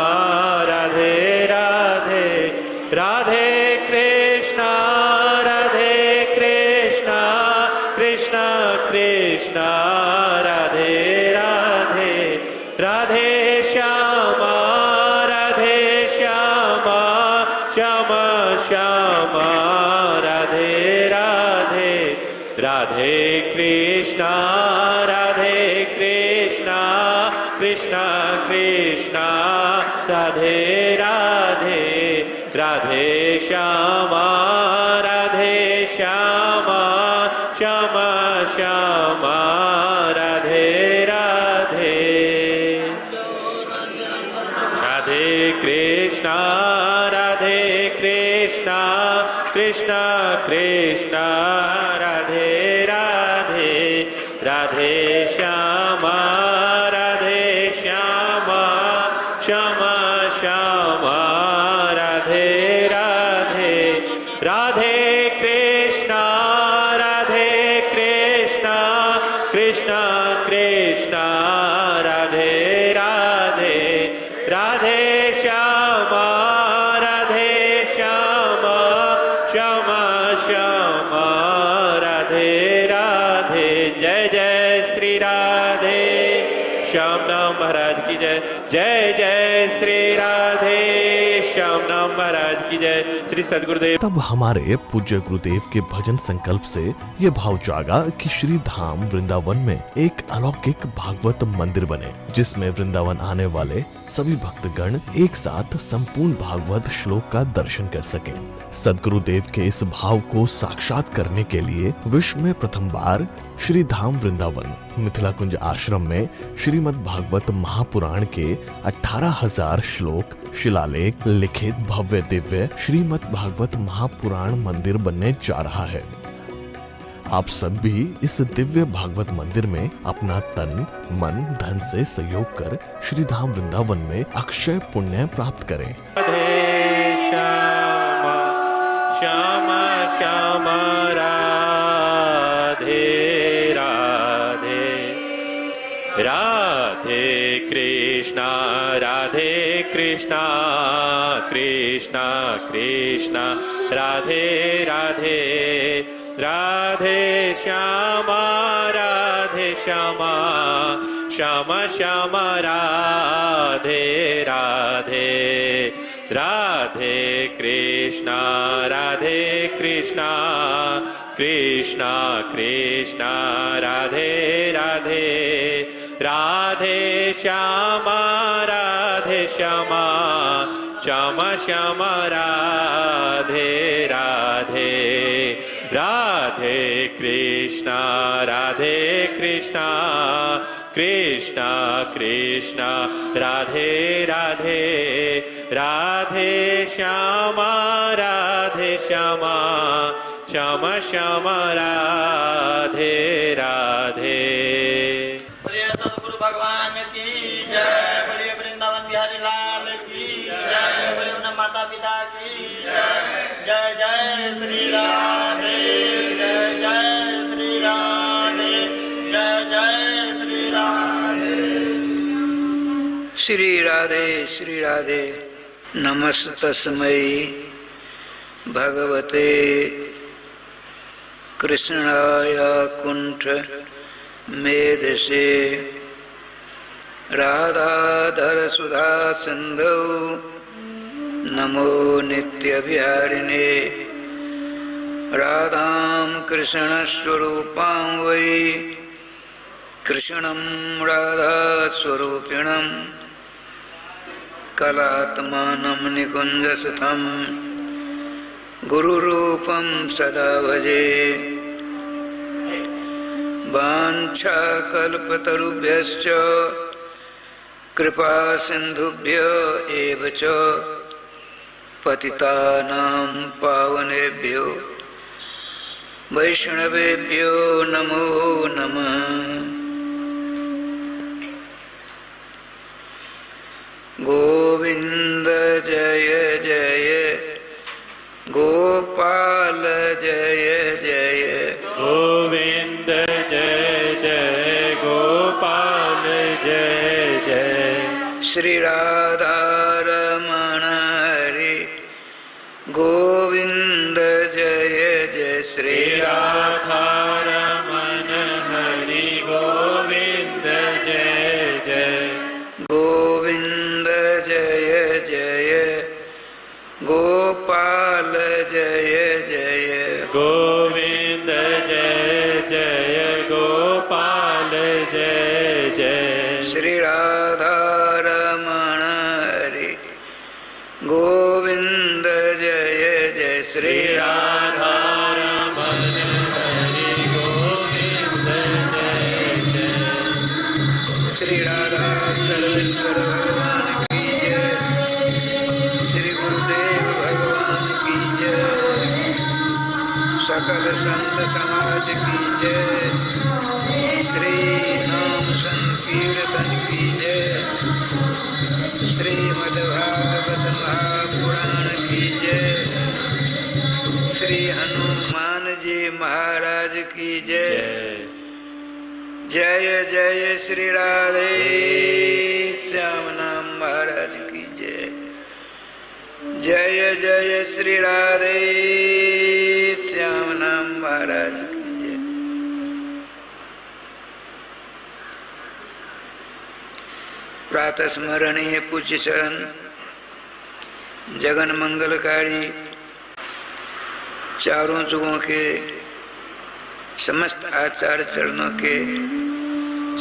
S4: राधे राधे राधे कृष्ण कृष्ण कृष्ण राधे राधे राधे श्यामा श्यामा श्यामा राधे राधे राधे कृष्ण कृष्ण कृष्ण राधे राधे राधे श्यामा श्यामा श्यामा राधे राधे राधे कृष्ण कृष्ण कृष्ण राधे राधे राधे श्यामा श्यामा श्यामा राधे राधे राधे कृष्ण कृष्ण कृष्ण राधे राधे राधे श्यामा श्यामा श्यामा राधे राधे। जय जय श्री राधे श्याम नाम महाराज की जय। जय जय श्री राधे श्याम नाम महाराज की जय। श्री सद्गुरुदेव।
S1: तब हमारे पूज्य गुरुदेव के भजन संकल्प से ये भाव जागा कि श्री धाम वृंदावन में एक अलौकिक भागवत मंदिर बने, जिसमें वृंदावन आने वाले सभी भक्तगण एक साथ संपूर्ण भागवत श्लोक का दर्शन कर सकें। सद्गुरुदेव के इस भाव को साक्षात करने के लिए विश्व में प्रथम बार श्री धाम वृंदावन मिथिला कुंज आश्रम में श्रीमद् भागवत महापुराण के 18,000 श्लोक शिलालेख लिखित भव्य दिव्य श्रीमद् भागवत महापुराण मंदिर बनने जा रहा है। आप सब भी इस दिव्य भागवत मंदिर में अपना तन मन धन से सहयोग कर श्री धाम वृंदावन में अक्षय पुण्य प्राप्त करें।
S4: राधे श्यामा श्यामा श्यामा राधे राधे राधे कृष्णा कृष्णा कृष्णा राधे राधे राधे श्यामा श्यामा श्यामा राधे राधे राधे कृष्णा कृष्णा कृष्णा राधे राधे राधे श्यामा श्यामा श्यामा राधे राधे राधे कृष्णा कृष्णा राधे राधे राधे श्यामा श्यामा श्यामा राधे राधे।
S3: बोलिए सद्गुरु भगवान की जय, बोलिए वृंदावन बिहारी लाल की जय, बोलिए अपने माता पिता की जय। जय जय श्री राधे, जय जय श्री राधे, जय जय श्री राधे।
S2: श्री राधे नमस्तस्मै भगवते कृष्णाय कुंठ मेधसे राधाधर सुधा सिंधौ नमो नित्यविहारिणे राधां कृष्ण स्वरूपां वै कृष्णं राधा स्वरूपिणं कलात्मानं निकुञ्जसुतं गुरुरूपं सदा भजे। वाञ्छाकल्पतरुभ्यश्च कृपा सिन्धुभ्य एव च पतितानां पावनेभ्यो वैष्णवेभ्यो नमो नमः। गोविंद जय जय गोपाल जय जय
S4: गोविंद जय जय गोपाल जय जय
S2: श्री राधा रमण हरि गोविंद जय जय श्री
S4: राधा रमण हरि गोविंद जय जय
S2: गोविंद जय जय गोपाल जय जय
S4: गोविंद जय जय गोपाल जय जय
S2: श्री राधा रमण हरि गोविंद जय जय श्री
S4: राधा रमण हरि गोविंद जय जय
S2: श्री राधा सर्वेश्वर भगवान की जय, श्री गुरुदेव भगवान की जय, सकल संत समाज की जय, श्री नाम संकीर्तन की जय, श्रीमद्भागवत महापुराण की जय, श्री हनुमान जी महाराज की जय। जय जय श्री राधे श्याम नाम महाराज की जय। जय जय श्री राधे श्याम नाम महाराज की जय। प्रातः स्मरणीय पूज्य चरण जगन मंगलकारी चारों जुगों के समस्त आचार्य चरणों के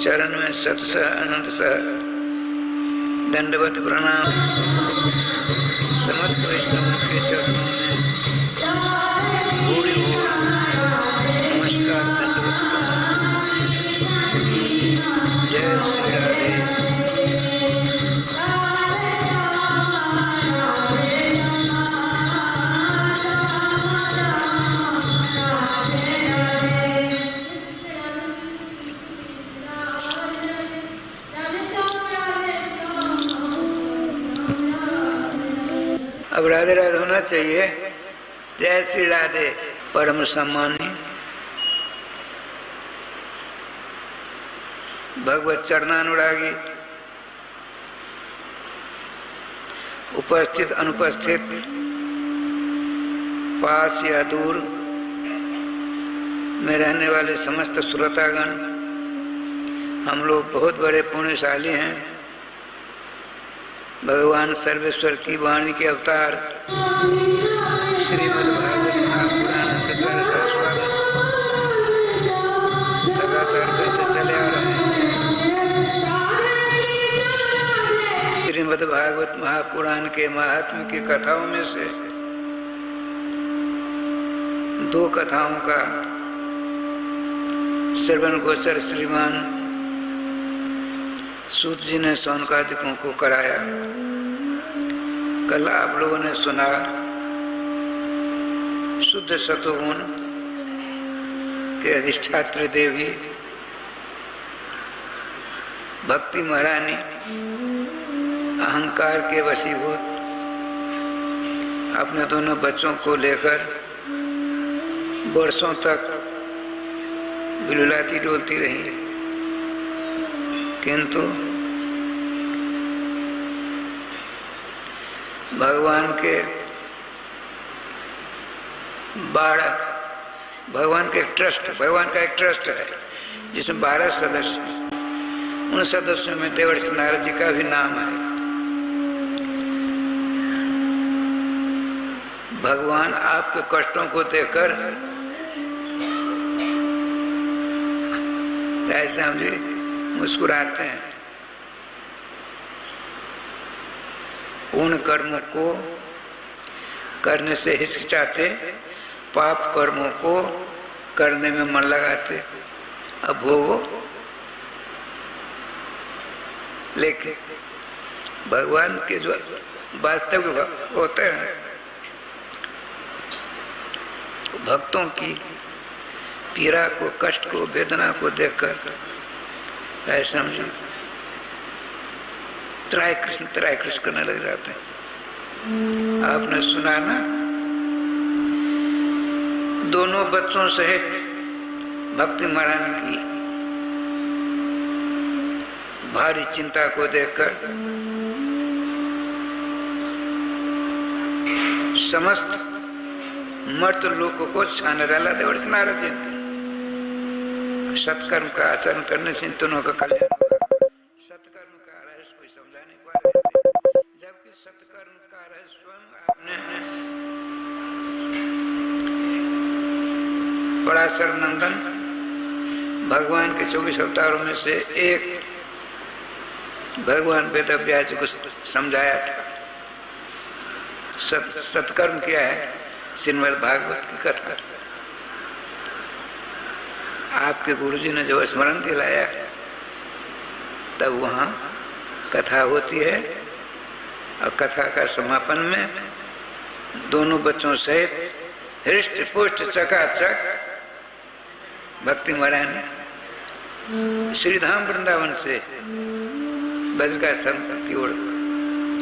S2: चरण में सतस अनंत दंडवत प्रणाम। समस्त वैष्णवों के चरणों में भूरि भूरि नमस्कार। नमस्कार जय श्री राधे। अब राधे राधे होना चाहिए। जय श्री राधे। परम सम्मानी भगवत चरणानुरागी, उपस्थित अनुपस्थित, पास या दूर में रहने वाले समस्त श्रोतागण, हम लोग बहुत बड़े पुण्यशाली हैं। भगवान सर्वेश्वर की वाणी के अवतार श्रीमद् भागवत महापुराण लगातार कैसे चले आ रहे हैं। श्रीमद् भागवत महापुराण के महात्म्य की कथाओं में से दो कथाओं का श्रवण गोचर श्रीमान सूत जी ने शौनकादिकों को कराया। कल आप लोगों ने सुना शुद्ध सतोगुण के अधिष्ठात्री देवी भक्ति महारानी अहंकार के वशीभूत अपने दोनों बच्चों को लेकर वर्षों तक बिलुलाती डोलती रही, किंतु भगवान के 12 भगवान का एक ट्रस्ट है जिसमें 12 सदस्य हैं। उन सदस्यों में देवर्षि नारद जी का भी नाम है। भगवान आपके कष्टों को देखकर ऐसे हम जी मुस्कुराते हैं। पूर्ण कर्मों को करने से हिचकिचाते, पाप कर्मों को करने में मन लगाते। अब भोगो, लेकिन भगवान के जो वास्तविक भक्त होते हैं, भक्तों की पीड़ा को, कष्ट को, वेदना को देखकर ऐसे समझो त्राय कृष्ण करने लग जाते हैं। आपने सुना ना, दोनों बच्चों सहित भक्ति महारानी की भारी चिंता को देखकर समस्त मर्त लोगों को छान डाला देवर्षि नारद जी ने। सत्कर्म का आचरण करने से इन दोनों का कल्याण होगा। सत्कर्म का रहस्य कोई समझा नहीं पा रहे थे, जबकि सत्कर्म का रहस्य स्वयं आपने पराशर नंदन भगवान के 24 अवतारों में से एक भगवान वेदव्यास जी को समझाया था। सत्कर्म क्या है? श्रीमद् भागवत की कथा। आपके गुरुजी ने जब स्मरण दिलाया तब वहाँ कथा होती है, और कथा का समापन में दोनों बच्चों सहित हृष्ट पुष्ट चकाचक भक्ति महारानी श्रीधाम वृंदावन से बद्रिकाश्रम की ओर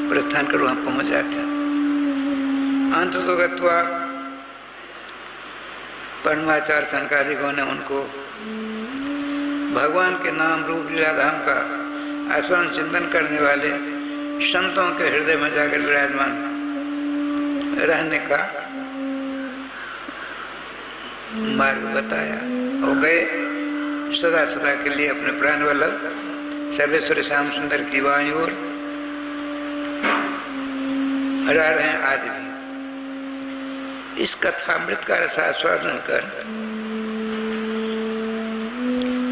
S2: प्रस्थान कर वहाँ पहुँच जाते हैं। अंत तो गत्वा परमाचार्य सनकादिकों ने उनको भगवान के नाम रूप लीलाधाम का आस्वादन चिंतन करने वाले संतों के हृदय में जाकर विराजमान रहने का मार्ग बताया और गए सदा सदा के लिए अपने प्राण वल्लभ सर्वेश्वर श्याम सुंदर की वाणी ओर रह रहे हैं आज भी। इस कथामृत का रसास्वादन कर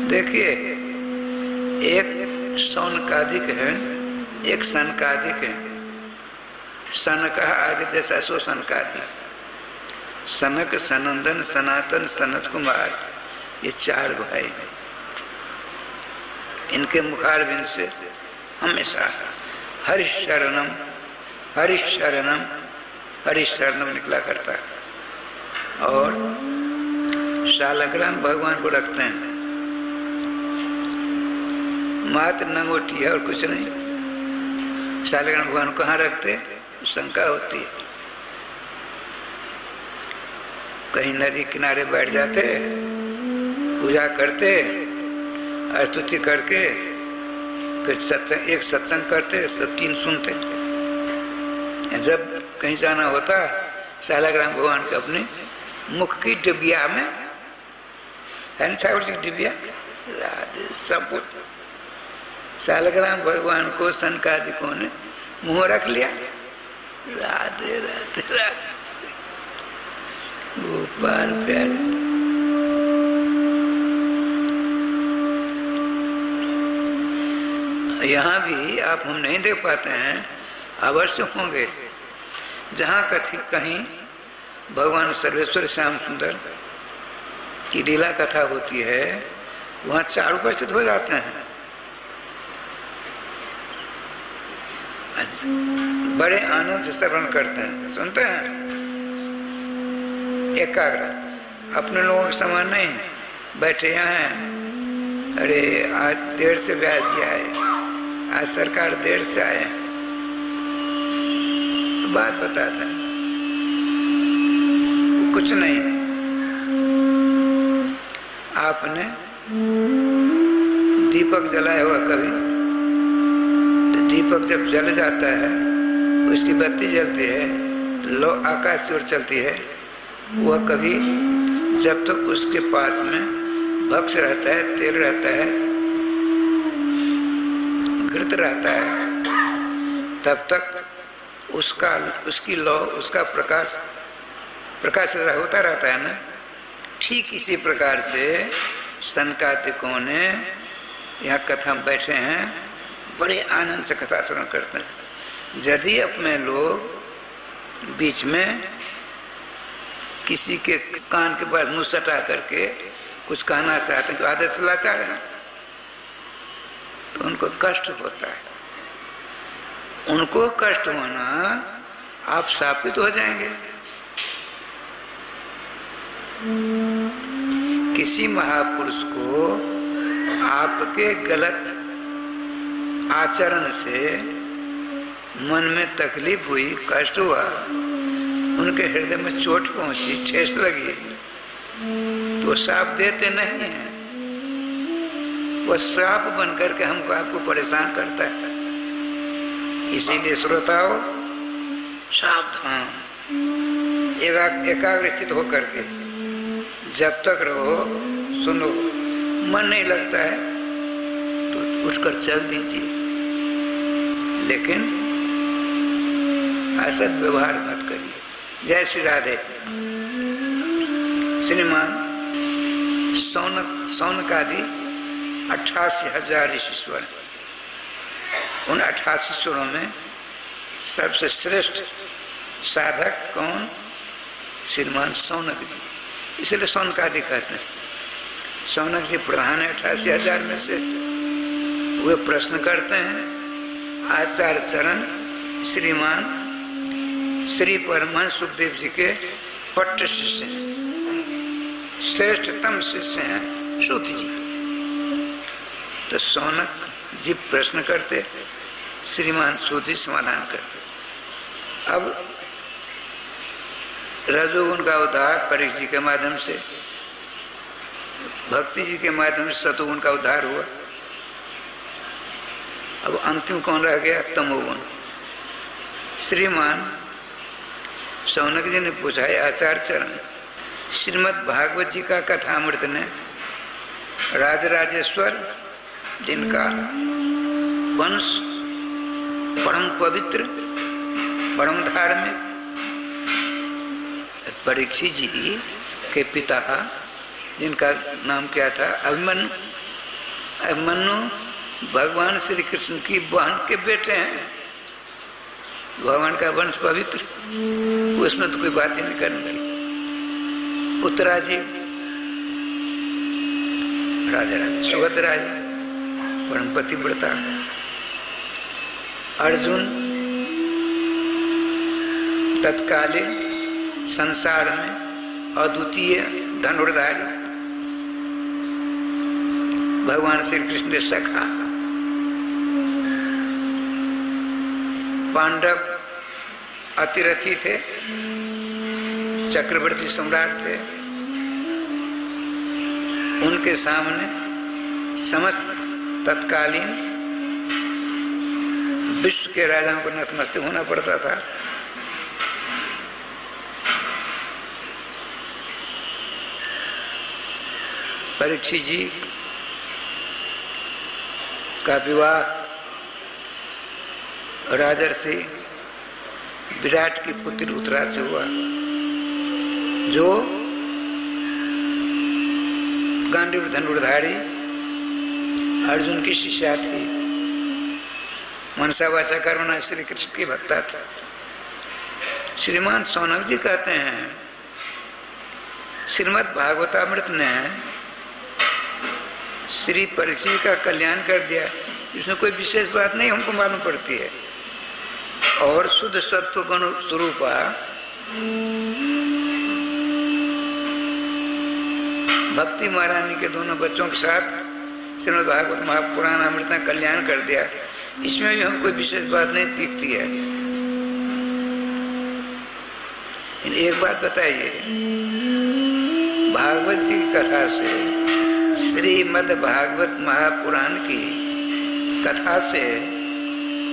S2: देखिए, एक सौनकादिक है, एक सनकादिक है। सनक आदि जैसा सो सनकादिक। सनक, सनंदन, सनातन, सनत कुमार ये 4 भाई, इनके मुखारबिंद से हमेशा हरिशरणम हरिशरणम हरिशरणम निकला करता है। और शालग्राम भगवान को रखते हैं, मात्र नंगोटी है और कुछ नहीं। शालग्राम भगवान को कहाँ रखते, शंका होती है। कहीं नदी किनारे बैठ जाते, पूजा करते, स्तुति करके फिर सत्संग, एक सत्संग करते, सब 3 सुनते। जब कहीं जाना होता, शालग्राम भगवान के अपने मुख की डिबिया में है ना, ठाकुर जी की डिबिया, सब कुछ शालग्राम भगवान को सनकादिकों ने मुंह रख लिया। राधे राधे राधे गोपाल प्यारे। यहाँ भी आप हम नहीं देख पाते हैं, अवश्य होंगे जहाँ कहीं भगवान सर्वेश्वर श्याम सुंदर की लीला कथा होती है, वहाँ 4 उपस्थित हो जाते हैं। बड़े आनंद से श्रवण करते हैं, सुनते हैं, एकाग्र। अपने लोगों के समान नहीं बैठे यहाँ हैं, अरे आज देर से व्यास जी आए, आज सरकार देर से आए, बात बताता है, कुछ नहीं। आपने दीपक जलाया हुआ कभी, तो दीपक जब जल जाता है, उसकी बत्ती जलती है, लो आकाश की ओर चलती है, वह कभी जब तक उसके पास में भक्ष रहता है, तेल रहता है, घृत रहता है, तब तक उसकी लौ, उसका प्रकाश होता रहता है ना। ठीक इसी प्रकार से सनकादिकों ने यहाँ कथा में बैठे हैं, बड़े आनंद से कथा श्रवण करते हैं। यदि अपने लोग बीच में किसी के कान के पास मुँह सटा करके कुछ कहना चाहते हैं, आदत से लाचार है, तो उनको कष्ट होता है। उनको कष्ट होना, आप शापित हो जाएंगे। किसी महापुरुष को आपके गलत आचरण से मन में तकलीफ हुई, कष्ट हुआ, उनके हृदय में चोट पहुंची, ठेस लगी, तो शाप देते नहीं है, वह शाप बन करके हमको आपको परेशान करता है। इसीलिए श्रोताओं सावधान, एकाग्रचित होकर के जब तक रहो, सुनो, मन नहीं लगता है तो उठकर चल दीजिए, लेकिन ऐसा व्यवहार मत करिए। जय श्री राधे। श्रीमान सौनक आदि 88,000 ऋषिश्वर, उन 88 ईश्वरों में सबसे श्रेष्ठ साधक कौन? श्रीमान सौनक जी, इसलिए सौनक आदि कहते हैं। सौनक जी प्रधान है 88,000 में से। वे प्रश्न करते हैं आचार्य चरण श्रीमान श्री परमहंस सुखदेव जी के पट्ट शिष्य हैं, श्रेष्ठतम शिष्य हैं सूत जी। तो सौनक जी प्रश्न करते, श्रीमान सूत जी समाधान करते। अब रजोगुण का उद्धार परीक्षा जी के माध्यम से, भक्ति जी के माध्यम से सतोगुण का उद्धार हुआ। अब अंतिम कौन रह गया? तमोगुण। श्रीमान सौनक जी ने पूछा है आचार्य चरण, श्रीमद् भागवत जी का कथामृत ने राजराजेश्वर जिनका वंश परम पवित्र, परम धार्मिक, परीक्षित जी के पिता जिनका नाम क्या था? अभिमन्यु। अभिमन्यु भगवान श्री कृष्ण की बहन के बेटे हैं। भगवान का वंश पवित्र, उसमें तो कोई बात ही नहीं करनी। उत्तरा जी राधे राधे। सुभद्रा जी परम पतिव्रता, अर्जुन तत्कालीन संसार में अद्वितीय धनुर्धारी, भगवान श्री कृष्ण के सखा। पांडव अतिरथी थे, चक्रवर्ती सम्राट थे। उनके सामने समस्त तत्कालीन विश्व के राजाओं को नतमस्तक होना पड़ता था। परीक्षित जी का विवाह राजर्षि विराट की पुत्री उत्तरा से हुआ, जो गांडीव धनुर्धारी अर्जुन की शिष्या थी। मनसा वाचा कर्मणा श्री कृष्ण की भक्ता था। श्रीमान सौनक जी कहते हैं श्रीमद् भागवतामृत ने श्री परीक्षित का कल्याण कर दिया। इसमें कोई विशेष बात नहीं हमको मालूम पड़ती है। और शुद्ध सत्व गुण स्वरूपा भक्ति महारानी के दोनों बच्चों के साथ श्रीमद् भागवत महापुराण अमृत ने कल्याण कर दिया। इसमें भी हम कोई विशेष बात नहीं दिखती है। एक बात बताइए, भागवत जी की कथा से, श्रीमद् भागवत महापुराण की कथा से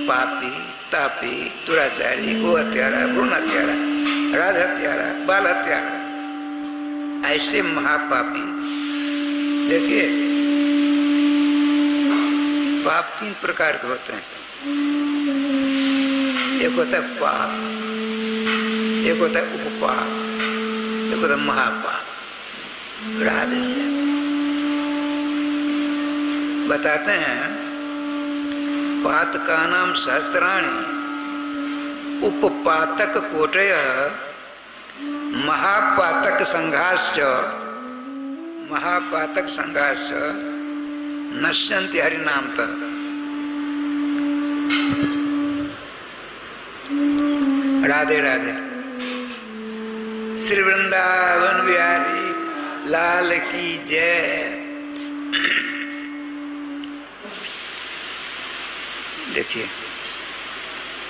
S2: पापी, तापी, दुराचारी, गो हत्यारा, भ्रूण हत्यारा, राज हत्यारा, बाल हत्यारा, ऐसे महापापी, देखिए पाप 3 प्रकार के होते हैं। एक होता है पाप, एक होता है उपपाप, एक होता है महापाप। राधे से बताते हैं पातकानां सहस्राणि उपपातक कोटय महापातक संघाश्च नश्यन्ति हरिनामतः। राधे राधे। श्री वृंदावन बिहारी लाल की जय। देखिए,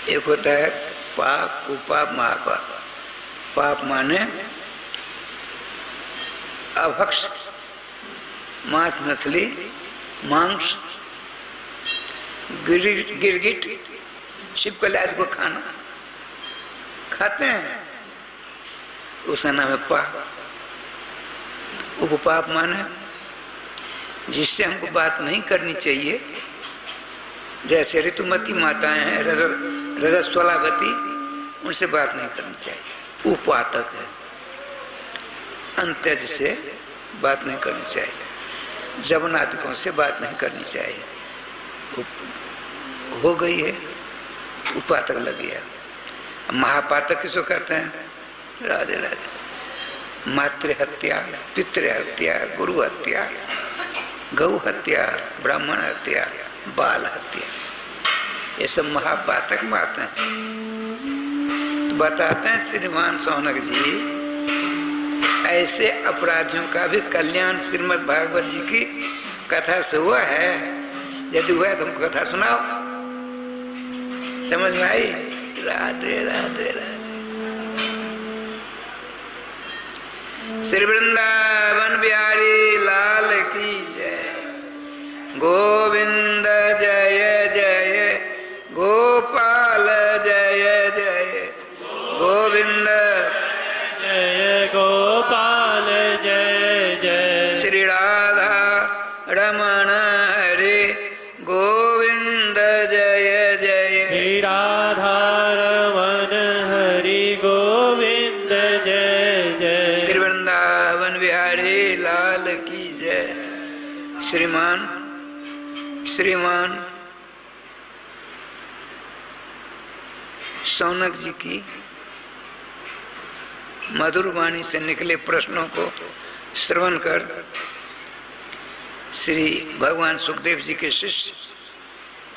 S2: एक होता है पाप, उपाप, महापाप। पाप माने अभक्ष, मांस, मछली, मांस, गिरगिट, छिपकली आदि को खाना खाते हैं, उसका नाम है पाप। उपपाप माने जिससे हमको बात नहीं करनी चाहिए, जैसे ऋतुमती माताएं हैं, रजस्वलावती, उनसे बात नहीं करनी चाहिए। उपातक है, अंत्यज से बात नहीं करनी चाहिए, जवनादिकों से बात नहीं करनी चाहिए। हो गई है, उपातक लग गया। महापातक किसको कहते हैं? राधे राधे। मातृ हत्या, पितृ हत्या, गुरु हत्या, गौ हत्या, ब्राह्मण हत्या, बाल हत्या, ये सब महापातक बातें हैं। तो बताते हैं श्रीमान सौनक जी, ऐसे अपराधियों का भी कल्याण श्रीमद् भागवत जी की कथा से हुआ है। यदि हुआ है तो हमको कथा सुनाओ। समझ में आई? राधे राधे राधे। श्री वृंदावन बिहारी लाल की जय। गोविंद जय जय, गोपाल जय जय, गोविंद
S4: जय गोपाल जय जय।
S2: श्री राधा रमण हरे गोविंद जय जय।
S4: श्री राधा रमण हरि गोविंद जय जय।
S2: श्री वृंदावन बिहारी लाल की जय। श्रीमान सौनक जी की मधुर वाणी से निकले प्रश्नों को श्रवण कर श्री भगवान सुखदेव जी के शिष्य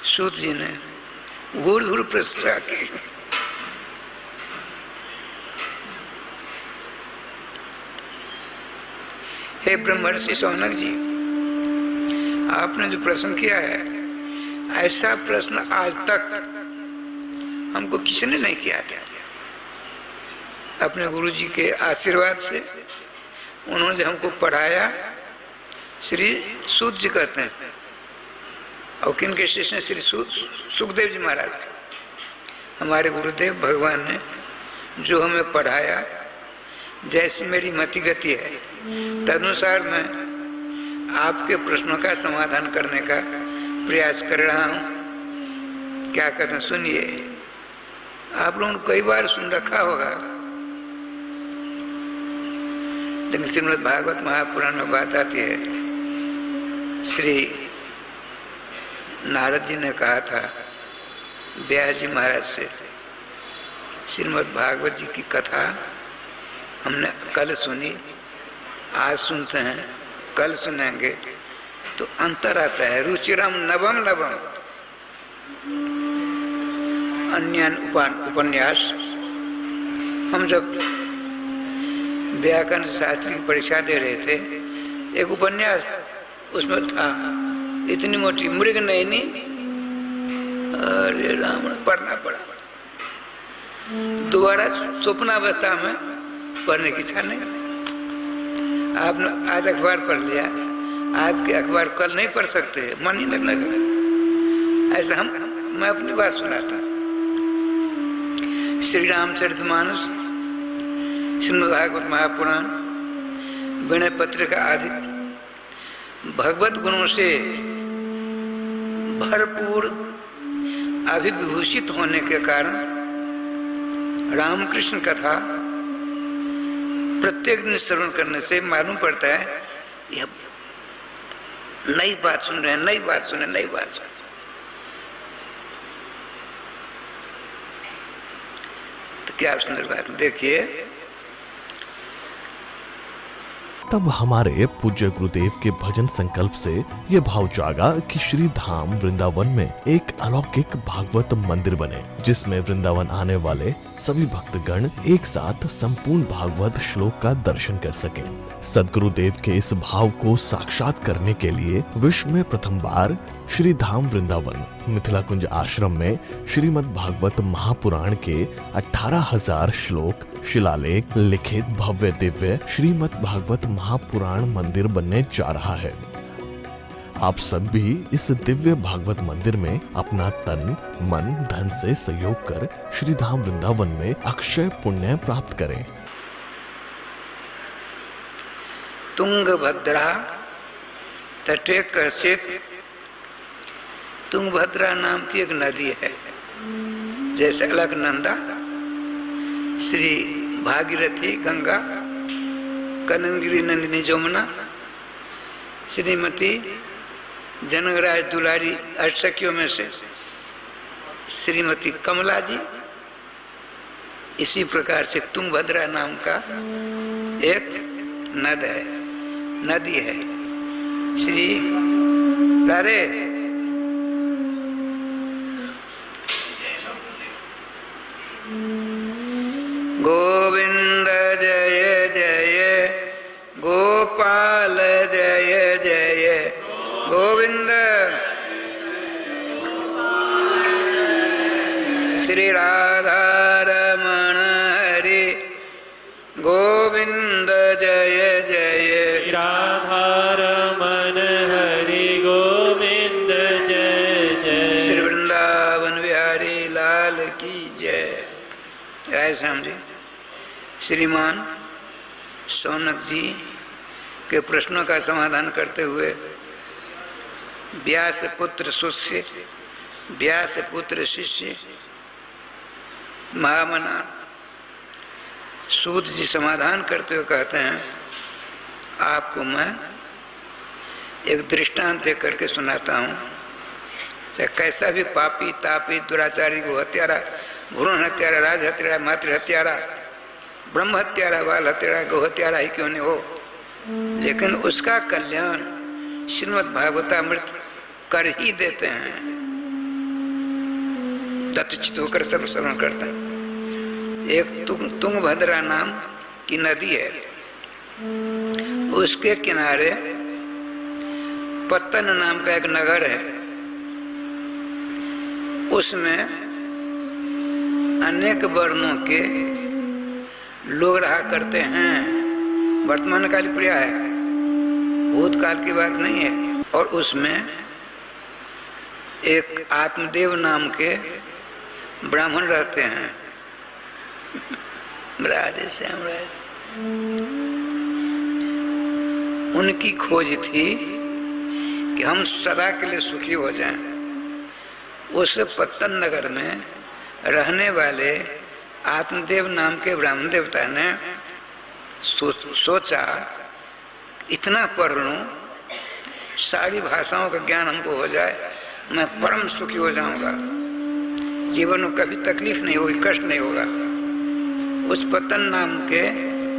S2: सूत जी ने घूर घूर प्रशंसा की। हे ब्रह्मर्षि शौनक जी, आपने जो प्रश्न किया है, ऐसा प्रश्न आज तक हमको किसी ने नहीं किया था। अपने गुरु जी के आशीर्वाद से उन्होंने हमको पढ़ाया, श्री सूत जी कहते हैं, और किनके शिष्य हैं? श्री सुखदेव जी महाराज के। हमारे गुरुदेव भगवान ने जो हमें पढ़ाया, जैसी मेरी मति गति है तदनुसार मैं आपके प्रश्नों का समाधान करने का प्रयास कर रहा हूँ। क्या कहते हैं सुनिए। आप लोगों ने कई बार सुन रखा होगा, लेकिन श्रीमद् भागवत महापुराण में बात आती है, श्री नारद जी ने कहा था व्यास जी महाराज से, श्रीमद् भागवत जी की कथा हमने कल सुनी, आज सुनते हैं, कल सुनेंगे, तो अंतर आता है। रुचिरम नवम नवम अन्य उपन्यास। हम जब व्याकरण शास्त्र की परीक्षा दे रहे थे, एक उपन्यास उसमें था, इतनी मोटी मृग नयनी, अरे राम, पढ़ना पड़ा। दोबारा स्वप्नावस्था में पढ़ने की इच्छा नहीं। आपने आज अखबार पढ़ लिया, आज के अखबार कल नहीं पढ़ सकते, मन ही लगने लगा। ऐसा मैं अपनी बात सुनाता। श्री रामचरितमानस, श्रीमद् भागवत महापुराण, विनय पत्रिका आदि भगवत गुणों से भरपूर अभिभूषित होने के कारण रामकृष्ण कथा प्रत्येक दिन श्रवण करने से मालूम पड़ता है यह नई बात सुन रहे हैं, नई बात सुने, नई बात सुने। तो क्या सुंदर बात, देखिए।
S1: तब हमारे पूज्य गुरुदेव के भजन संकल्प से ये भाव जागा कि श्री धाम वृंदावन में एक अलौकिक भागवत मंदिर बने, जिसमें वृंदावन आने वाले सभी भक्तगण एक साथ संपूर्ण भागवत श्लोक का दर्शन कर सकें। सदगुरुदेव के इस भाव को साक्षात करने के लिए विश्व में प्रथम बार श्री धाम वृंदावन मिथिला कुंज आश्रम में श्रीमद् भागवत महापुराण के 18,000 श्लोक शिलालेख लिखित भव्य दिव्य श्रीमद् भागवत महापुराण मंदिर बनने जा रहा है। आप सब भी इस दिव्य भागवत मंदिर में अपना तन मन धन से सहयोग कर श्री धाम वृंदावन में अक्षय पुण्य प्राप्त करें।
S2: तुंगभद्रा तटे कश्चित, तुंगभद्रा नाम की एक नदी है, जैसे अलकनंदा, श्री भागीरथी गंगा, कननगिरी नंदिनी जमुना, श्रीमती जनकराज दुलारी अष्टसखियों में से श्रीमती कमला जी, इसी प्रकार से तुंगभद्रा नाम का एक नदी है। श्री राधे गोविंद जय जय, गोपाल जय जय, गोविंद श्री राधा रमण हरि, गोविंद जय जय,
S4: राधा रमन हरि, गोविंद जय जय,
S2: श्री वृंदावन बिहारी लाल की जय। राय श्याम जी। श्रीमान शौनक जी के प्रश्नों का समाधान करते हुए व्यास पुत्र शिष्य, व्यास पुत्र शिष्य महामना सूत जी समाधान करते हुए कहते हैं, आपको मैं एक दृष्टांत दे करके सुनाता हूँ। कैसा भी पापी तापी दुराचारी को हत्यारा, भ्रूण हत्यारा, राज हत्यारा, मातृ हत्यारा, ब्रह्म हत्यारा, बाल हत्यारा, गौ हत्यारा ही क्यों नहीं हो, लेकिन उसका कल्याण श्रीमद् भागवतामृत कर ही देते हैं, दत्तचित होकर सब श्रवण करते हैं। एक तुंगभद्रा नाम की नदी है, उसके किनारे पत्तन नाम का एक नगर है, उसमें अनेक वर्णों के लोग रहा करते हैं। वर्तमान काल प्रिया है, भूतकाल की बात नहीं है। और उसमें एक आत्मदेव नाम के ब्राह्मण रहते हैं। राधे श्याम राधे। उनकी खोज थी कि हम सदा के लिए सुखी हो जाएं। उस पत्तन नगर में रहने वाले आत्मदेव नाम के ब्राह्मण देवता ने सोचा इतना पढ़ लूं, सारी भाषाओं का ज्ञान हमको हो जाए, मैं परम सुखी हो जाऊंगा, जीवन में कभी तकलीफ नहीं होगी, कष्ट नहीं होगा। उस पत्तन नाम के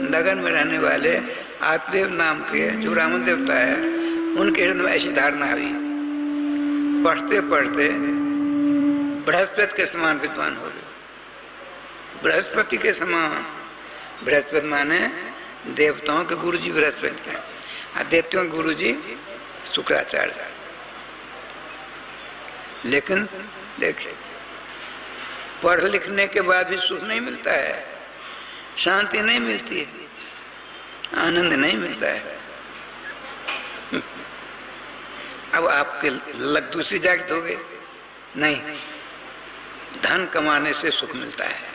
S2: नगर में रहने वाले आत्मदेव नाम के जो ब्राह्मण देवता है, उनके हृदय में ऐसी धारणा हुई। पढ़ते पढ़ते बृहस्पति के समान विद्वान हो गए। बृहस्पति के समान, बृहस्पति माने देवताओं के गुरु जी बृहस्पति हैं, दैत्यों के गुरु जी शुक्राचार्य। लेकिन देखिए, पढ़ लिखने के बाद भी सुख नहीं मिलता है, शांति नहीं मिलती है, आनंद नहीं मिलता है। अब आपके लग दूसरी जागृत हो गई, नहीं, धन कमाने से सुख मिलता है।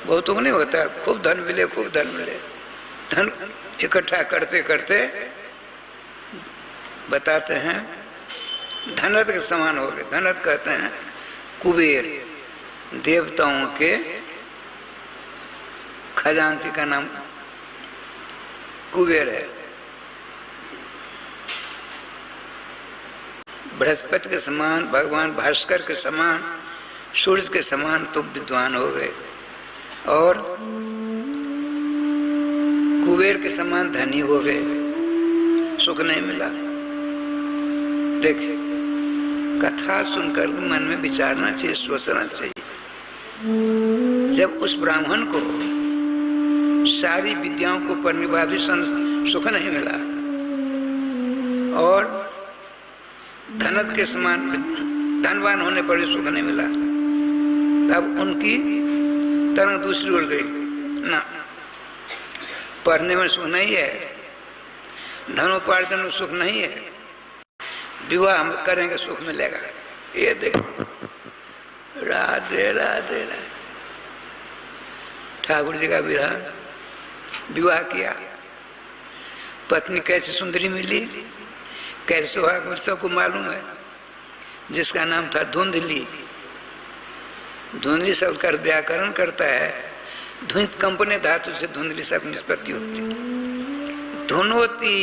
S2: बहुतों को नहीं होता, खूब धन मिले, खूब धन मिले, धन इकट्ठा करते करते बताते हैं धनरथ के समान हो गए। धनरथ कहते हैं कुबेर, देवताओं के खजांची का नाम कुबेर है। बृहस्पति के समान, भगवान भास्कर के समान, सूर्य के समान तो विद्वान हो गए, और कुबेर के समान धनी हो गए, सुख नहीं मिला। देखिए, कथा सुनकर मन में विचारना चाहिए, सोचना चाहिए। जब उस ब्राह्मण को सारी विद्याओं को पढ़ने के बाद भी सुख नहीं मिला, और धनत के समान धनवान होने पर भी सुख नहीं मिला, तब उनकी तरंग दूसरी उड़ गई। ना, पढ़ने में सुख नहीं है, धनोपार्जन में सुख नहीं है, विवाह करेंगे सुख मिलेगा। ये देखो, राधे राधे राधे। ठाकुर जी का विवाह किया, पत्नी कैसी सुंदरी मिली, कैसे सुहाग मिली, सबको मालूम है। जिसका नाम था धुंधली। धुंधली शब्द का व्याकरण करता है, धुंध कंपने धातु से धुंधली शब्द निष्पत्ति होती। धुनोती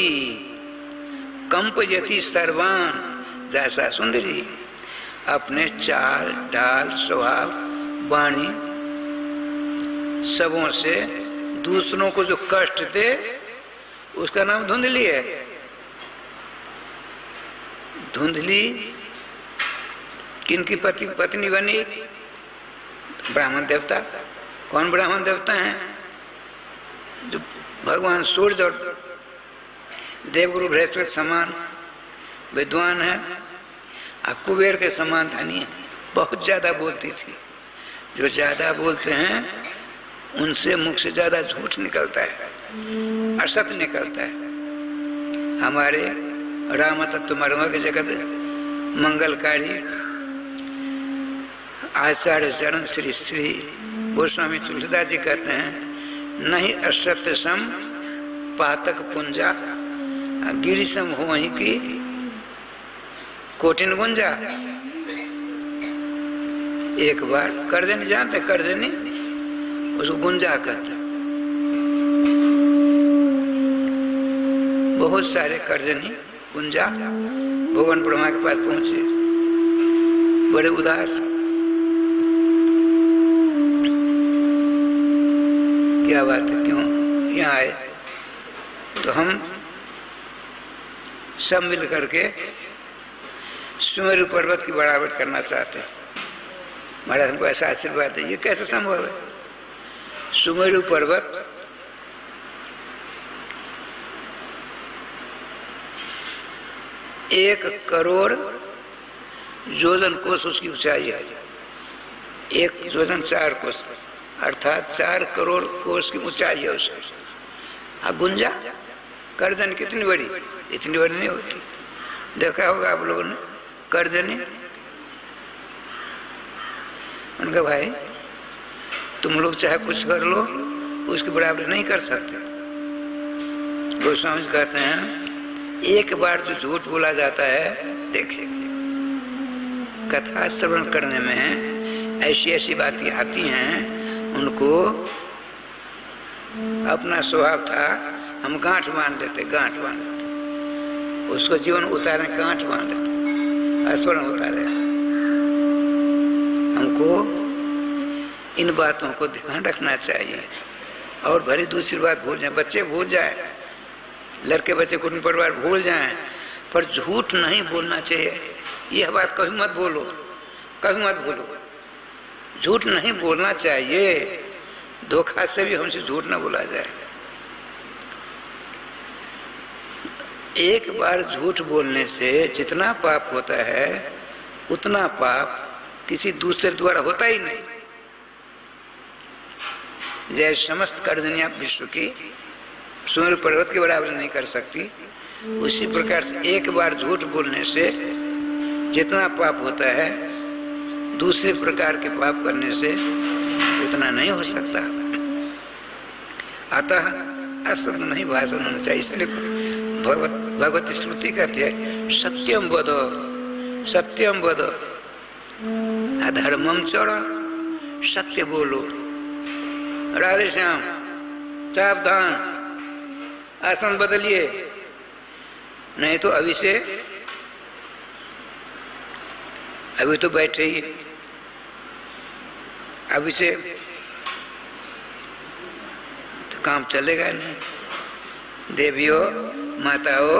S2: कंपयति सर्वान, जैसा सुंदरी अपने चाल ढाल स्वभाव वाणी सबों से दूसरों को जो कष्ट दे, उसका नाम धुंधली है। धुंधली किनकी पत्नी बनी? ब्राह्मण देवता। कौन ब्राह्मण देवता हैं? जो भगवान सूर्य और देवगुरु बृहस्पति समान विद्वान है, और कुबेर के समान धनी है। बहुत ज्यादा बोलती थी। जो ज्यादा बोलते हैं उनसे मुख से ज्यादा झूठ निकलता है, असत्य निकलता है। हमारे राम तत्व मर्म के जगत मंगलकारी आचार्य चरण श्री श्री गोस्वामी तुलसीदास जी कहते हैं, नहीं असत्य सम पातक पुंजा, गिरिसम हो वहीं की कोटिन गुंजा। एक बार करजनी जानते, करजनी उसको गुंजा कहता। बहुत सारे करजनी गुंजा भगवान ब्रह्मा के पास पहुंचे, बड़े उदास। क्या बात है, क्यों यहाँ आए? तो हम सब मिल करके सुमेरु पर्वत की बढ़ावट करना चाहते हैं। महाराज हमको ऐसा आशीर्वाद है, ये कैसे संभव है? सुमेरु पर्वत एक करोड़ योजन कोस उसकी ऊंचाई है। 1 योजन 4 कोस, अर्थात 4 करोड़ कोस की ऊंचाई है उसकी। अब गुंजा करजन कितनी बड़ी? इतनी बड़ी नहीं होती। देखा होगा आप लोगों ने करजनी। उनका भाई तुम लोग चाहे कुछ कर लो, उसकी बराबरी नहीं कर सकते। गोस्वामी जी कहते हैं एक बार जो झूठ बोला जाता है, देखिए कथा श्रवण करने में ऐसी ऐसी बातें आती हैं, उनको अपना स्वभाव था हम गांठ बांध लेते, गांठ बांध लेते, उसको जीवन उतारे गांठ बांध लेते, स्मरण उतारे। हमको इन बातों को ध्यान रखना चाहिए। और भरी दूसरी बात भूल जाए, बच्चे भूल जाए, लड़के बच्चे कुटुंब परिवार भूल जाएं, पर झूठ नहीं बोलना चाहिए। यह बात कभी मत बोलो, कभी मत बोलो, झूठ नहीं बोलना चाहिए। धोखा से भी हमसे झूठ ना बोला जाए। एक बार झूठ बोलने से जितना पाप होता है, उतना पाप किसी दूसरे द्वारा होता ही नहीं। जैसे समस्त कर दुनिया विश्व की सुमेरु पर्वत की बराबरी नहीं कर सकती, उसी प्रकार से एक बार झूठ बोलने से जितना पाप होता है, दूसरे प्रकार के पाप करने से इतना नहीं हो सकता। अतः असत नहीं भाषण होना चाहिए। इसलिए भगवत श्रुति कहती है सत्यम वद, सत्यम वद, अधर्मम चढ़, सत्य बोलो। राधे श्याम, सावधान, आसन बदलिए, नहीं तो अभी से, अभी तो बैठे ही, अभी से तो काम चलेगा नहीं। देवियों माताओं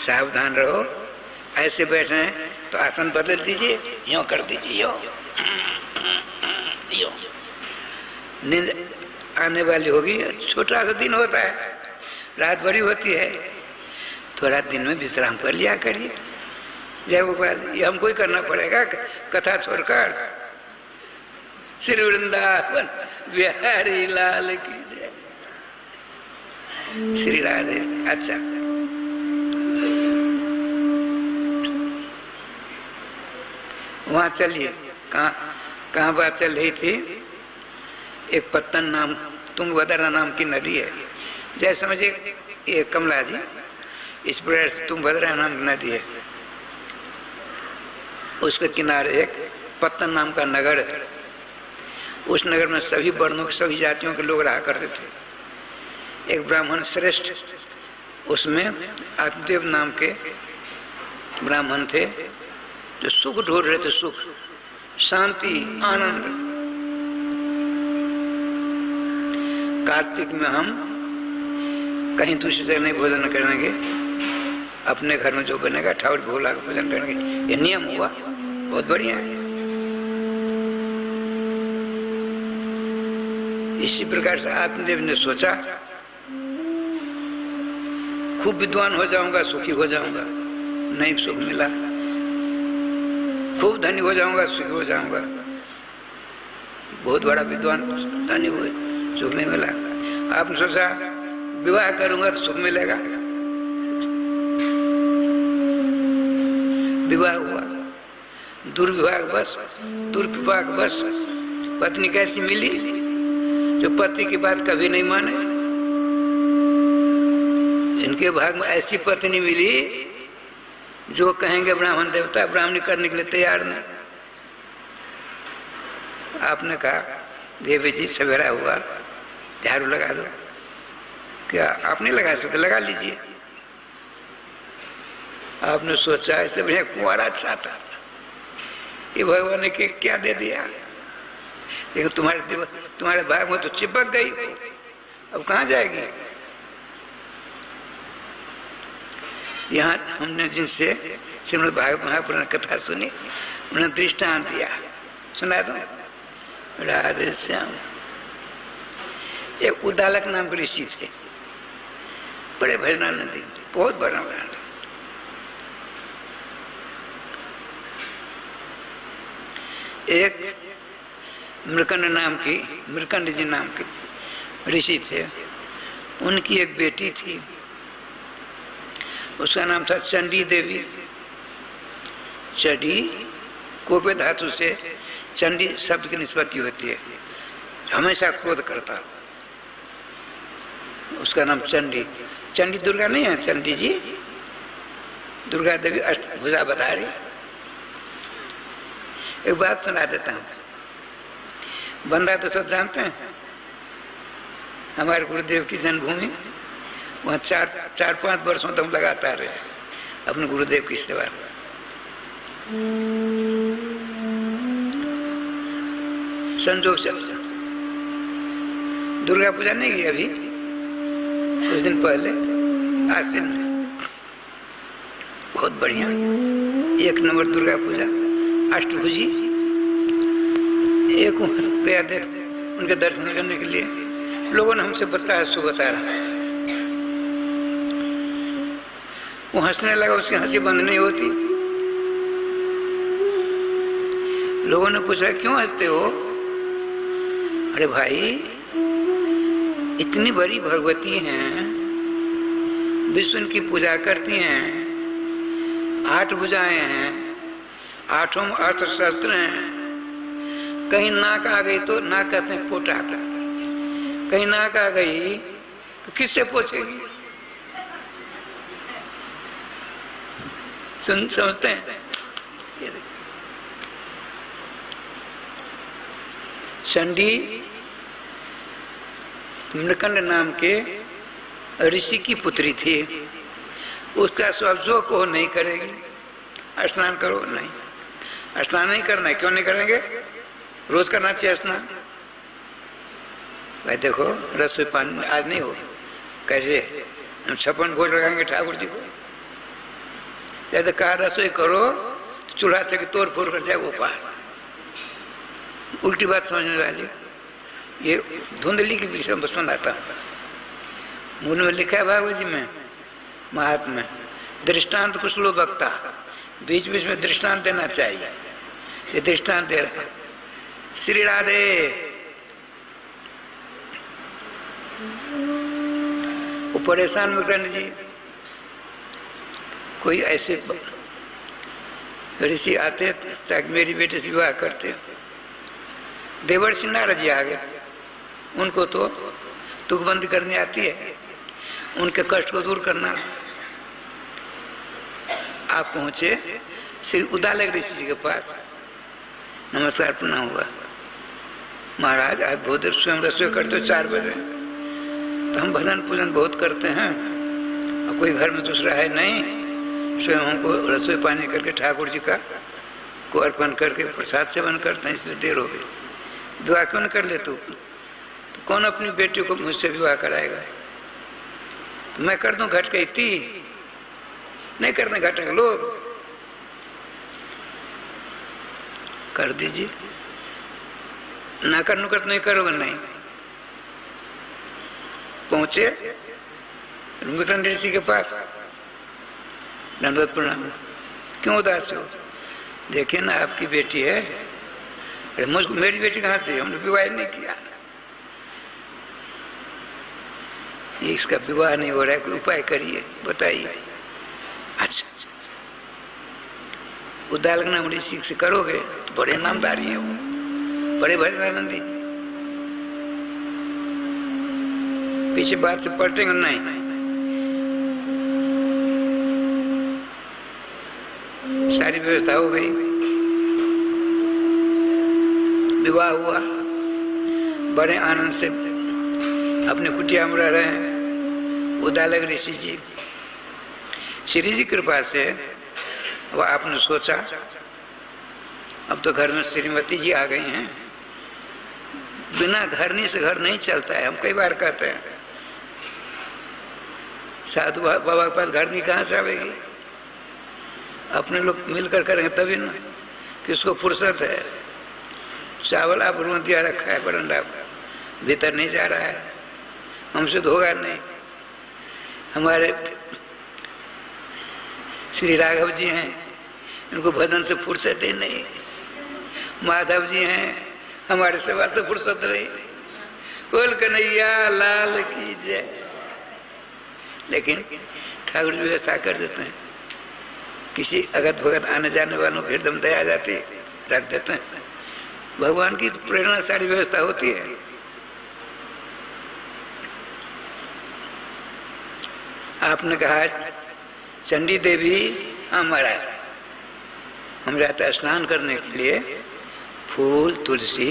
S2: सावधान रहो। ऐसे बैठे हैं तो आसन बदल दीजिए, यूं कर दीजिए, यूं यूं। नींद आने वाली होगी। छोटा सा दिन होता है, रात बड़ी होती है, थोड़ा दिन में विश्राम कर लिया करिए। जय गोपाल, ये हमको ही करना पड़ेगा कथा छोड़कर। श्री वृंदावन बिहारी लाल की जय। श्री राधे। अच्छा, वहां चलिए। कहाँ बात चल रही थी? एक पत्तन नाम, तुंगभद्रा नाम की नदी है। जैसे समझिए ये कमला जी, इस प्रकार से तुंगभद्रा नाम की नदी है, उसके किनारे एक पत्तन नाम का नगर है। उस नगर में सभी वर्णों के, सभी जातियों के लोग रहा करते थे। एक ब्राह्मण श्रेष्ठ, उसमें आत्मदेव नाम के ब्राह्मण थे, जो सुख ढूंढ रहे थे, सुख, शांति, आनंद। कार्तिक में हम कहीं दूसरी जगह नहीं भोजन करेंगे, अपने घर में जो बनेगा ठाकुर भोला का भोजन करेंगे। ये नियम हुआ, बहुत बढ़िया है। इसी प्रकार से आत्मदेव ने सोचा खूब विद्वान हो जाऊंगा, सुखी हो जाऊंगा, नहीं सुख मिला। खूब धनी हो जाऊंगा, सुखी हो जाऊंगा, बहुत बड़ा विद्वान धनी हुए, सुख नहीं मिला। आपने सोचा विवाह करूंगा तो सुख मिलेगा, विवाह हुआ, दुर्विवाह बस, दुर्विवाह बस। पत्नी कैसी मिली? जो पति की बात कभी नहीं माने। इनके भाग में ऐसी पत्नी मिली जो कहेंगे ब्राह्मण देवता, ब्राह्मणी करने के लिए तैयार नहीं। आपने कहा देवी जी सवेरा हुआ, झाड़ू लगा दो। क्या आप नहीं लगा सकते? लगा लीजिए। आपने सोचा ऐसे बढ़िया कुंवारा अच्छा था, ये भगवान ने क्या दे दिया, लेकिन तुम्हारे भाग में तो चिपक गई, अब कहाँ जाएगी? यहाँ हमने जिनसे श्रीमद् भागवत महापुराण कथा सुनी, उन्होंने दृष्टांत दिया, सुना दो। राधे श्याम। एक उद्दालक नाम के ऋषि थे, बड़े भजनानंदी, बहुत बड़ा ब्रांड। एक मृकंड जी नाम के ऋषि थे, उनकी एक बेटी थी, उसका नाम था चंडी देवी। चंडी कोपे धातु से चंडी शब्द की निष्पत्ति होती है, हमेशा क्रोध करता हो, उसका नाम चंडी। चंडी दुर्गा नहीं है, चंडी जी दुर्गा देवी अष्टभुजा बधारी। एक बात सुना देता हूँ, बंदा तो सब जानते हैं, हमारे गुरुदेव की जन्मभूमि, वहाँ 4-5 वर्षों तक हम लगातार रहे अपने गुरुदेव की सेवा। संजोग से दुर्गा पूजा नहीं की अभी, कुछ दिन पहले, आश्विन में, बहुत बढ़िया 1 नंबर दुर्गा पूजा, अष्टभुजी। एक गया देख उनके दर्शन करने के लिए, लोगों ने हमसे बताया, सो बता रहा, वो हंसने लगा, उसकी हंसी बंद नहीं होती। लोगों ने पूछा क्यों हंसते हो? अरे भाई, इतनी बड़ी भगवती हैं, विष्णु की पूजा करती हैं, 8 भुजाएं हैं, 8 अर्थशास्त्र हैं, कहीं नाक आ गई तो नाक कहते हैं पोटा, कहीं नाक आ गई तो किससे पूछेगी? समझते हैं? चंडी मृकंड नाम के ऋषि की पुत्री थी, उसका स्वभाव जो कहो नहीं करेगी। स्नान करो, नहीं स्नान नहीं करना है। क्यों नहीं करेंगे? रोज करना चाहिए स्नान। भाई देखो, रसोई पानी आज नहीं हो, कैसे हम 56 भोज लगाएंगे ठाकुर जी को? जैसे कहा रसोई करो, चूल्हा चकी तोड़ फोड़ कर जाए वो पार, उल्टी बात समझने वाली। ये धुंधली की विषय में सुनाता हूँ, मूल में लिखा है भागवत जी में, महात्मा दृष्टांत कुशलो वक्ता, बीच बीच में दृष्टांत देना चाहिए। ये दृष्टांत दे रहा है। श्री राधे वो परेशान मृकंड जी, कोई ऐसे ऋषि आते ताकि मेरी बेटे से विवाह करते, देवर्षि नारद जी आ गए, उनको तो तुकबंदी करनी आती है, उनके कष्ट को दूर करना। आप पहुंचे श्री उद्दालक ऋषि जी के पास, नमस्कार प्रणाम हुआ। महाराज आज बहुत देर स्वयं रसोई करते हो, 4 बजे, तो हम भजन पूजन बहुत करते हैं और कोई घर में दूसरा है नहीं, स्वयं हमको रसोई पानी करके ठाकुर जी का को अर्पण करके प्रसाद सेवन करते हैं, इसलिए देर हो गई। विवाह क्यों न कर ले तू? तो कौन अपनी बेटी को मुझसे विवाह कराएगा? तो मैं कर दूं घट कहती, नहीं करते घटक लोग, कर दीजिए, ना करने कर तो नहीं करोगे, नहीं। पहुंचे मृकंड ऋषि के पास, दंडवत प्रणाम। क्यों उदास हो? देखिए ना आपकी बेटी है। अरे मुझको मेरी बेटी कहाँ से? हमने विवाह नहीं किया, इसका विवाह नहीं हो रहा है, कोई उपाय करिए, बताइए। अच्छा, उद्दालक नाम ऋषि से करोगे तो बड़े नामदारी है वो, बड़े भजनानंदी, पीछे बात से पलटेंगे नहीं। सारी व्यवस्था हो गई, विवाह हुआ, बड़े आनंद से अपने कुटिया में रह रहे हैं उद्दालक ऋषि जी। श्री जी कृपा से वो आपने सोचा अब तो घर में श्रीमती जी आ गई हैं, बिना घरनी से घर नहीं चलता है, हम कई बार कहते हैं। साधु बाबा के पास घर नहीं कहाँ से आवेगी? अपने लोग मिलकर करेंगे तभी ना। किसको फुर्सत है? चावल आप रूम दिया रखा है बरंडा पर, भीतर नहीं जा रहा है, हमसे तो होगा नहीं। हमारे श्री राघव जी हैं, इनको भजन से फुर्सत ही नहीं। माधव जी हैं, हमारे सेवा से फुर्सत नहीं। बोल कन्हैया लाल की जय। लेकिन ठाकुर जी व्यवस्था कर देते हैं, किसी अगत भगत आने जाने वालों को एकदम दया जाती रख देते हैं। भगवान की प्रेरणा सारी व्यवस्था होती है। आपने कहा चंडी देवी हमारा, हम जाते हैं स्नान करने के लिए, फूल तुलसी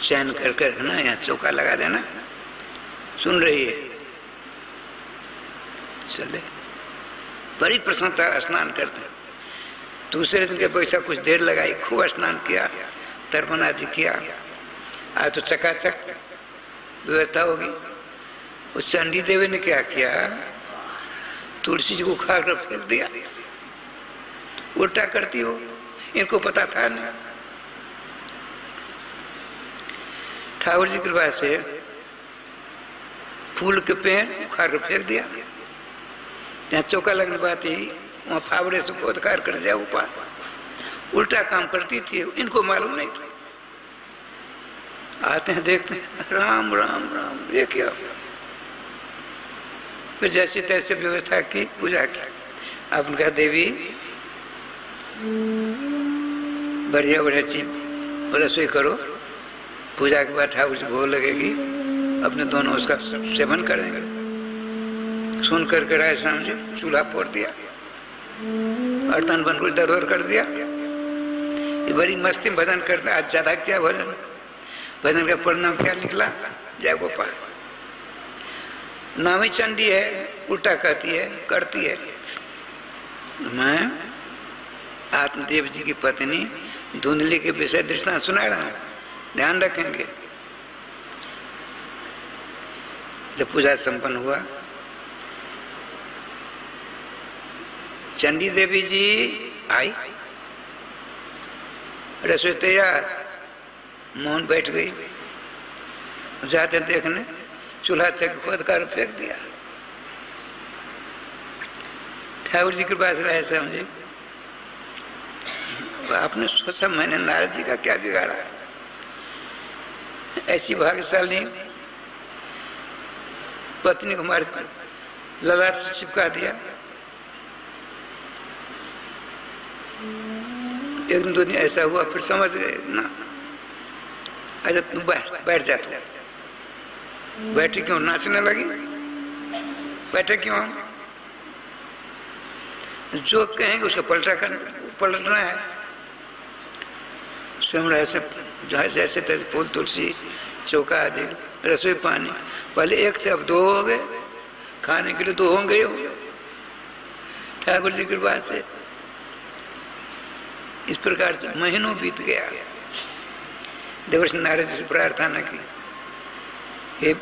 S2: चयन कर ना यहाँ चौका लगा देना। सुन रही है? चले, बड़ी प्रसन्नता स्नान करते हैं। दूसरे दिन के पैसा कुछ देर लगाई, खूब स्नान किया, तर्पण आदि किया। आज तो चकाचक व्यवस्था होगी। उस चंडी देवी ने क्या किया? तुलसी जी को उखाड़ कर फेंक दिया। उल्टा करती हो, इनको पता था नहीं। ठाकुर जी की कृपा से फूल के पेड़ उखाड़ कर फेंक दिया। जहाँ चौका लगने बात ही वहाँ फावड़े से खोदकार कर जाए ऊपर। उल्टा काम करती थी, इनको मालूम नहीं था। आते हैं देखते हैं, राम राम राम, ये क्या? फिर जैसे तैसे व्यवस्था की, पूजा की। आपने कहा देवी बढ़िया बढ़िया चीज रसोई करो, पूजा के बाद ठाकुर जी भोग लगेगी, अपने दोनों उसका सेवन करेंगे। सुन करके राय श्याम जी चूल्हा फोड़ दिया और तन बन को इधर उधर कर दिया। ये बड़ी मस्ती भजन करते। आज ज्यादा क्या भजन, भजन का परिणाम क्या निकला? जय गोपाल। नामी चंडी है, उल्टा कहती है, करती है। मैं आत्मदेव जी की पत्नी धुंधली के विषय दृष्टांत सुना रहा हूँ, ध्यान रखेंगे। जब पूजा संपन्न हुआ, चंडी देवी जी आई, रसोई तैयार, मोहन बैठ गई। जाते देखने चूल्हा चक खोद कर फेंक दिया। ठाकुर जी के पास रहे समझे, आपने सोचा मैंने नारद जी का क्या बिगाड़ा? ऐसी भाग्यशाली पत्नी को मार ललाट से चिपका दिया। एक दिन दो दिन ऐसा हुआ, फिर समझ गए ना। अच्छा तुम बैठ जा, तू बैठी क्यों? नाचने लगी? बैठे क्यों? जो कहेंगे उसका पलटना है। स्वयं ऐसे जैसे तैसे फूल तुलसी चौका आदि रसोई पानी, पहले एक थे अब दो हो गए, खाने के लिए तो होंगे ही होंगे। ठाकुर जी की कृपा से इस प्रकार से महीनों बीत गया। देवर्षि नारद जी से प्रार्थना की, हे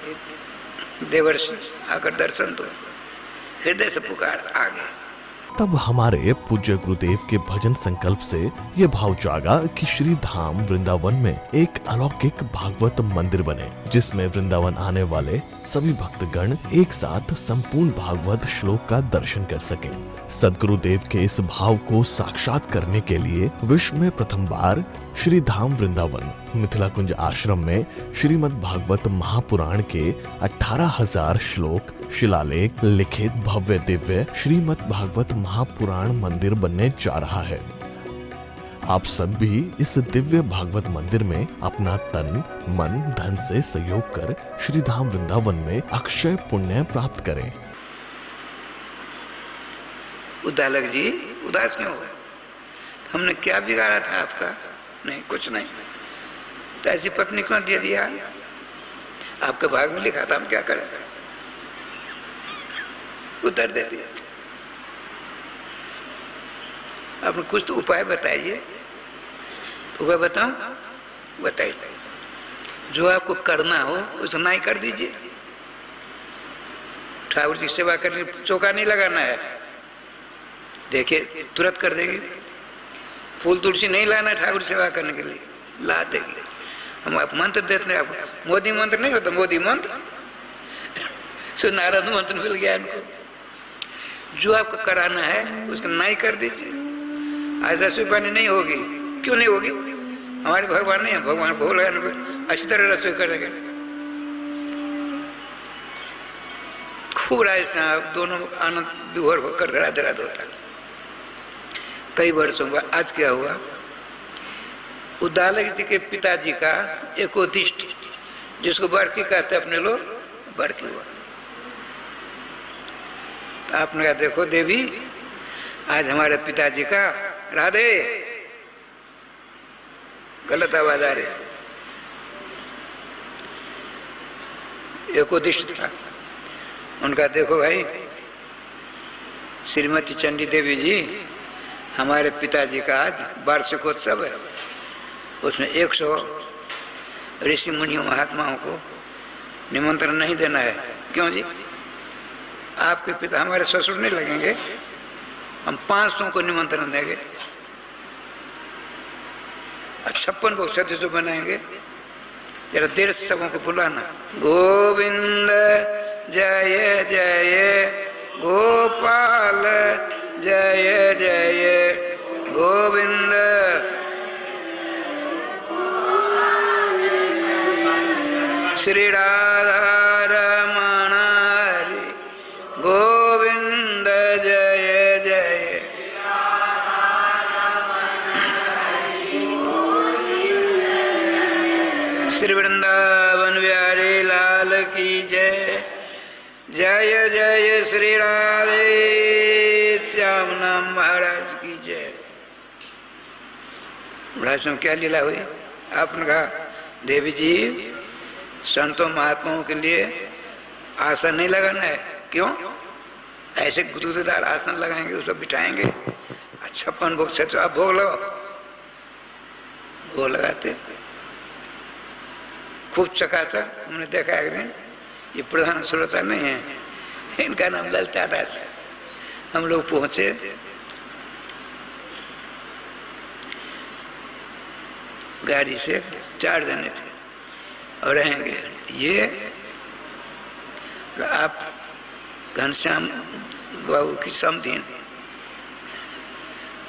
S2: देवर्षि आकर दर्शन दो। हृदय से पुकार आ गए।
S1: तब हमारे पूज्य गुरुदेव के भजन संकल्प से ये भाव जागा कि श्री धाम वृंदावन में एक अलौकिक भागवत मंदिर बने, जिसमें वृंदावन आने वाले सभी भक्तगण एक साथ संपूर्ण भागवत श्लोक का दर्शन कर सकें। सद्गुरुदेव के इस भाव को साक्षात करने के लिए विश्व में प्रथम बार श्री धाम वृंदावन मिथिला कुंज आश्रम में श्रीमद् भागवत महापुराण के 18,000 श्लोक शिलालेख लिखित भव्य दिव्य श्रीमद् भागवत महापुराण मंदिर बनने जा रहा है। आप सब भी इस दिव्य भागवत मंदिर में अपना तन मन धन से सहयोग कर श्री धाम वृंदावन में अक्षय पुण्य प्राप्त करें।
S2: उदालक जी उदास क्यों हो? हमने क्या बिगाड़ा था आपका? नहीं, कुछ नहीं। तो ऐसी पत्नी क्यों दे दिया? आपके भाग में लिखा था, हम क्या करें? उत्तर दे दिया। आपने कुछ तो उपाय बताइए। उपाय बताओ, बताइए। जो आपको करना हो उसे नहीं कर दीजिए। ठाकुर की सेवा करने चौका नहीं लगाना है, देखिए तुरंत कर देगी। फूल तुलसी नहीं लाना है ठाकुर सेवा करने के लिए, ला देगी। हम आप मंत्र देते हैं आपको, मोदी मंत्र नहीं होता, मोदी मंत्र सो नारद मंत्र मिल गया इनको। जो आपको कराना है उसका नहीं कर दीजिए। आज रसोई पानी नहीं होगी, क्यों नहीं होगी? हमारे भगवान नहीं है, भगवान भोल है, अच्छी तरह रसोई करेंगे। खूब राय साहब दोनों आनंद विभोर होकर राधे राधे होता। कई वर्षों बाद आज क्या हुआ, उद्दालक जी के पिताजी का एकोदिष्ट, जिसको बड़की कहते अपने लोग, बड़की हुआ। आपने कहा देखो देवी, आज हमारे पिताजी का, राधे, गलत आवाज आ रही, एकोदिष्ट था। उनका देखो भाई, श्रीमती चंडी देवी जी, हमारे पिताजी का आज वार्षिकोत्सव है, उसमें 100 ऋषि मुनियों महात्माओं को निमंत्रण नहीं देना है। क्यों जी? आपके पिता हमारे ससुर नहीं लगेंगे, हम 500 को निमंत्रण देंगे, 56 लोग सदस्य बनाएंगे। जरा देर से सबों को बुलाना। गोविंद जय जय गोपाल, जय जय गोविंद, श्री राधा रमण हरि गोविंद, जय जय। श्री वृंदावन बिहारी लाल की जय, जय जय श्री राधे श्याम नाम महाराज की जय। महाराज में क्या लीला हुई? आपने कहा देवी जी, संतों महात्माओं के लिए आसन नहीं लगाना है। क्यों? ऐसे गुदगुदेदार आसन लगाएंगे, उसको बिठाएंगे, 56 भोग से तो आप भोग लगाओ। भोग लगाते खूब चकाचक। हमने देखा एक दिन, ये प्रधान श्रोता नहीं है, इनका नाम ललिता दास है। हम लोग पहुंचे, गाड़ी से 4 जने थे और रहेंगे। ये आप घनश्याम बाबू की समधीन,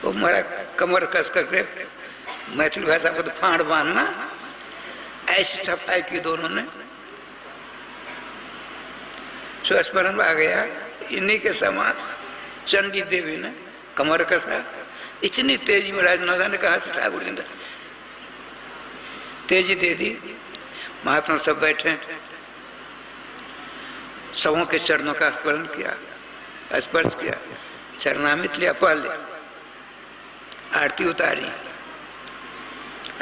S2: वो हमारा कमर कस करके, मैथिली भाषा को तो फाड़ बांधना, ऐसी ठपाई की दोनों ने। स्मरण आ गया, इन्हीं के समान चंडी देवी ने कमर कसा। इतनी तेजी में राज न जाने कहा से ठाकुर जी ने तेजी दे दी। महात्मा सब बैठे, सबों के चरणों का स्मरण किया, स्पर्श किया, चरणामित लिया, पहले आरती उतारी,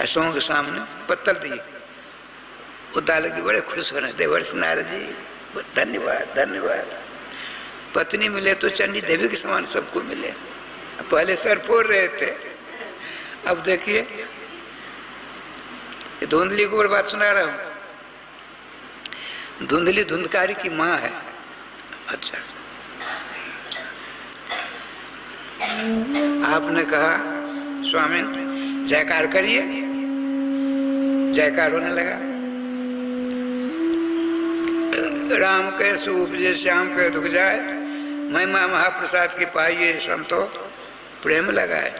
S2: सबों के सामने पत्तल दी। उद्दालक जी बड़े खुश हो रहे, देवर्ष नारद जी धन्यवाद धन्यवाद। पत्नी मिले तो चंडी देवी के समान सबको मिले। पहले सर फोड़ रहे थे, अब देखिए धुंधली को और बात सुना रहा हूं। धुंधली धुंधकारी की माँ है। अच्छा, आपने कहा स्वामी जयकार करिए, जयकार होने लगा। राम के सुपजे श्याम के दुख जाए, महिमा महाप्रसाद की पाइए संतो प्रेम लगाए।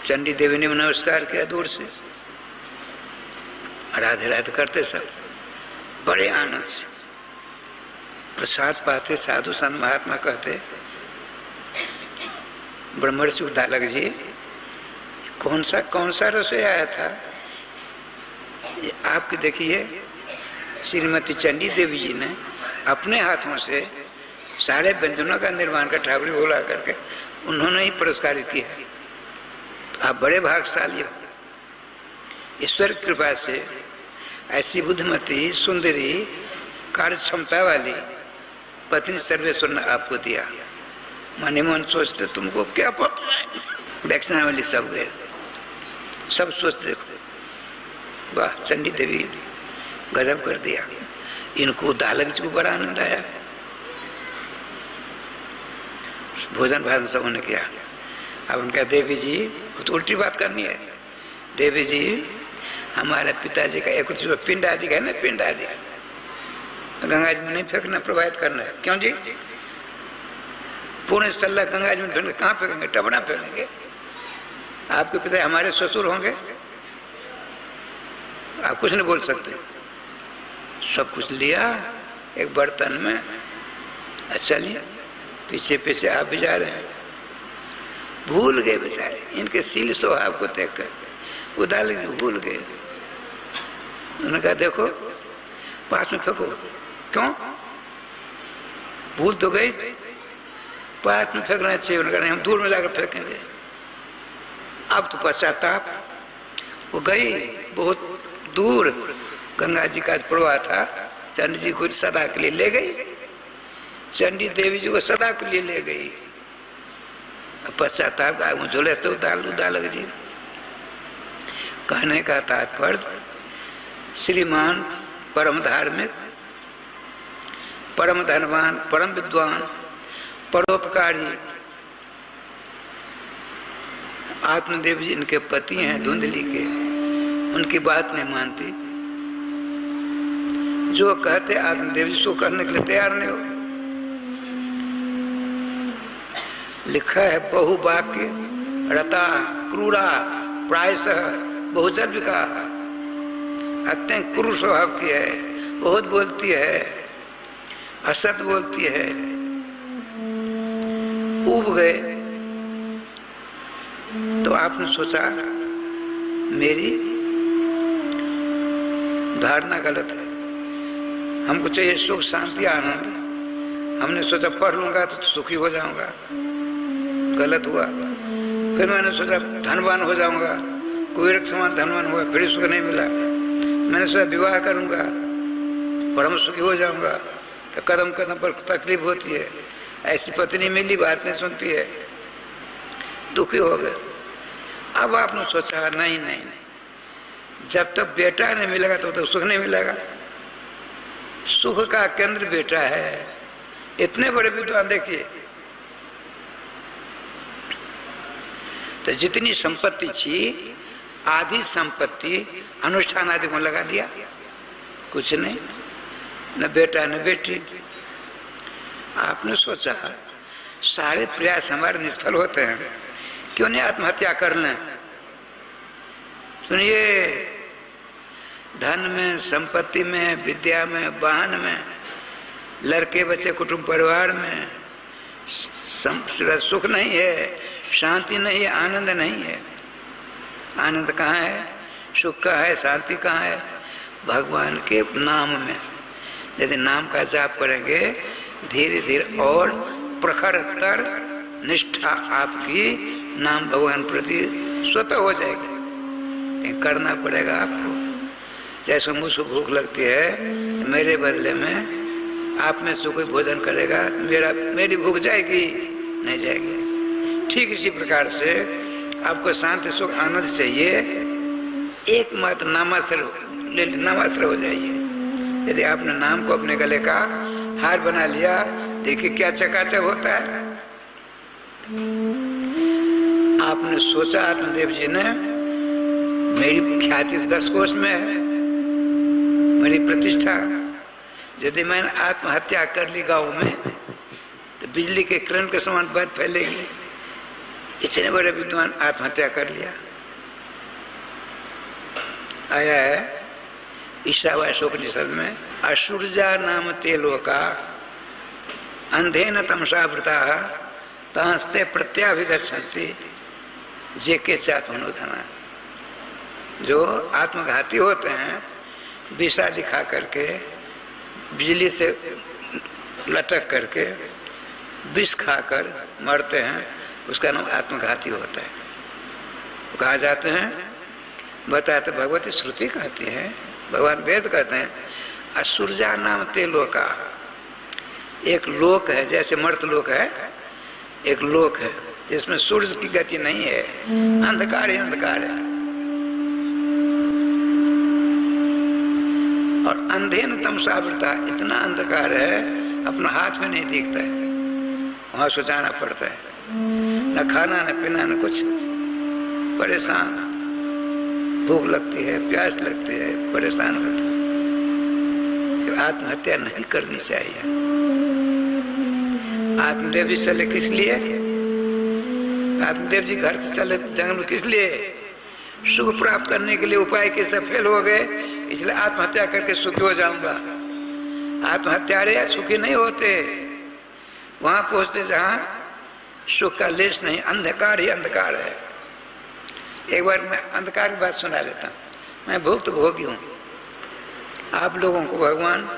S2: चंडी देवी ने नमस्कार किया दूर से, राधे राधे करते सब बड़े आनंद से। प्रसाद पाते साधु संत महात्मा कहते, ब्रह्मर्षि उद्दालक जी कौन सा रसोई आया था? ये आपकी देखिए, श्रीमती चंडी देवी जी ने अपने हाथों से सारे व्यंजनों का निर्माण कर ठाकुर बोला करके उन्होंने ही पुरस्कारित किया। तो आप बड़े भाग्यशाली हो। ईश्वर की कृपा से ऐसी बुद्धिमती, सुंदरी, कार्य क्षमता वाली पत्नी सर्वेश्वर ने आपको दिया। मन मन सोचते तुमको क्या पता है, दक्षिणा वाली सब गए, सब सोचते देखो वाह चंडी देवी गजब कर दिया। इनको दालक जी को बड़ा आनंद आया। भोजन भाजन सब उन्होंने किया। अब उनका देवी जी तो उल्टी बात करनी है। देवी जी हमारे पिताजी का एक पिंड आदि है ना, पिंड आदि गंगा जी में नहीं फेंकना, प्रवाहित करना है। क्यों जी? पूर्ण सल्ला गंगा जी में फेंकेंगे, कहाँ फेंकेंगे? टबड़ा फेंकेंगे। आपके पिता हमारे ससुर होंगे, आप कुछ नहीं बोल सकते। सब कुछ लिया एक बर्तन में, अच्छा लिया, पीछे पीछे आप भी जा रहे हैं। भूल गए बेचारे इनके सील स्वभाव को देखकर उदाली से भूल गए। उन्होंने कहा देखो पास में फेंको। क्यों? भूल तो गई, पास में फेंकना चाहिए। उन्होंने कहा नहीं, हम दूर में जाकर फेंकेंगे। अब तो पश्चाताप। वो गई बहुत दूर, गंगा जी का प्रवाह था, चंडी जी को सदा के लिए ले गई। चंडी देवी जी को सदा के लिए ले गई। पश्चाताप आग में झूले तो उदालक जी। कहने का तात्पर्य श्रीमान परम धार्मिक, परम धनवान, परम विद्वान, परोपकारी आत्मदेव जी इनके पति हैं धुंधली के, उनकी बात नहीं मानती। जो कहते आत्मदेव जी सो करने के लिए तैयार नहीं हो। लिखा है बहुवाक्य रता क्रूरा प्रायशः बहुजन विका, अत्यंत क्रूर स्वभाव की है, बहुत बोलती है, असत बोलती है। उब गए तो आपने सोचा मेरी धारणा गलत है, हमको चाहिए सुख शांति आनंद। हमने सोचा पढ़ लूंगा तो सुखी हो जाऊंगा, गलत हुआ। फिर मैंने सोचा धनवान हो जाऊंगा, कुबेर के समान धनवान हुआ, फिर सुख नहीं मिला। मैंने सोचा विवाह करूंगा, परम सुखी हो जाऊंगा, तो कदम कदम पर तकलीफ होती है। ऐसी पत्नी मिली, बात नहीं सुनती है, दुखी हो गए। अब आपने सोचा नहीं नहीं नहीं, जब तक बेटा नहीं मिलेगा तब तक सुख नहीं मिलेगा। सुख का केंद्र बेटा है। इतने बड़े विद्वान देखिए, तो जितनी संपत्ति थी आधी संपत्ति अनुष्ठान आदि में लगा दिया, कुछ नहीं, न बेटा न बेटी। आपने सोचा सारे प्रयास हमारे निष्फल होते हैं, क्यों नहीं आत्महत्या कर लें। सुनिए, धन में, संपत्ति में, विद्या में, वाहन में, लड़के बच्चे, कुटुंब परिवार में सुख नहीं है, शांति नहीं है, आनंद नहीं है। आनंद कहाँ है? सुख कहाँ है? शांति कहाँ है? भगवान के नाम में। यदि नाम का जाप करेंगे धीरे धीरे और प्रखरतर निष्ठा आपकी नाम भगवान प्रति स्वतः हो जाएगी। करना पड़ेगा आपको। जैसे मुझको भूख लगती है, मेरे बदले में आप में से कोई भोजन करेगा, मेरी भूख जाएगी? नहीं जाएगी। ठीक इसी प्रकार से आपको शांति सुख आनंद चाहिए, एकमात्र नामाश्रय हो जाइए। यदि आपने नाम को अपने गले का हार बना लिया, देखिए क्या चकाचक होता है। आपने सोचा आत्मदेव जी ने मेरी ख्याति 10 कोश में है, मेरी प्रतिष्ठा, यदि मैंने आत्महत्या कर ली गांव में तो बिजली के किरण के समान बात फैलेगी। इतने बड़े विद्वान आत्महत्या कर लिया। आया है ईशावास्योपनिषद में, असुरजा नाम ते लोका अंधेन तमसावृता तांस्ते प्रत्याभिगच्छन्ति जे के चात्मनोधना। जो आत्मघाती होते हैं, विषा दिखा करके, बिजली से लटक करके, विष खाकर मरते हैं, उसका नाम आत्मघाती होता है। कहाँ जाते हैं? बताते भगवती श्रुति कहती है, भगवान वेद कहते हैं, असुरजा नाम ते लोका। एक लोक है, जैसे मर्त लोक है, एक लोक है जिसमें सूर्य की गति नहीं है, अंधकार ही अंधकार है। और अंधेन तमसावृता, इतना अंधकार है अपना हाथ में नहीं दिखता है, वहाँ सो जाना पड़ता है, न खाना न पीना न कुछ, परेशान, भूख लगती है, प्यास लगती है, परेशान होते हैं। फिर आत्महत्या नहीं करनी चाहिए। आत्मदेव जी चले किस लिए? आत्मदेव जी घर से चले जंगल में किस लिए? सुख प्राप्त करने के लिए। उपाय कैसे फेल हो गए, इसलिए आत्महत्या करके सुखी हो जाऊंगा। आत्महत्यारे सुखी नहीं होते, वहां पहुंचते जहां सुख का लेश नहीं, अंधकार ही अंधकार है। एक बार मैं अंधकार की बात सुना देता हूँ। मैं भुक्तभोगी हूँ, आप लोगों को भगवान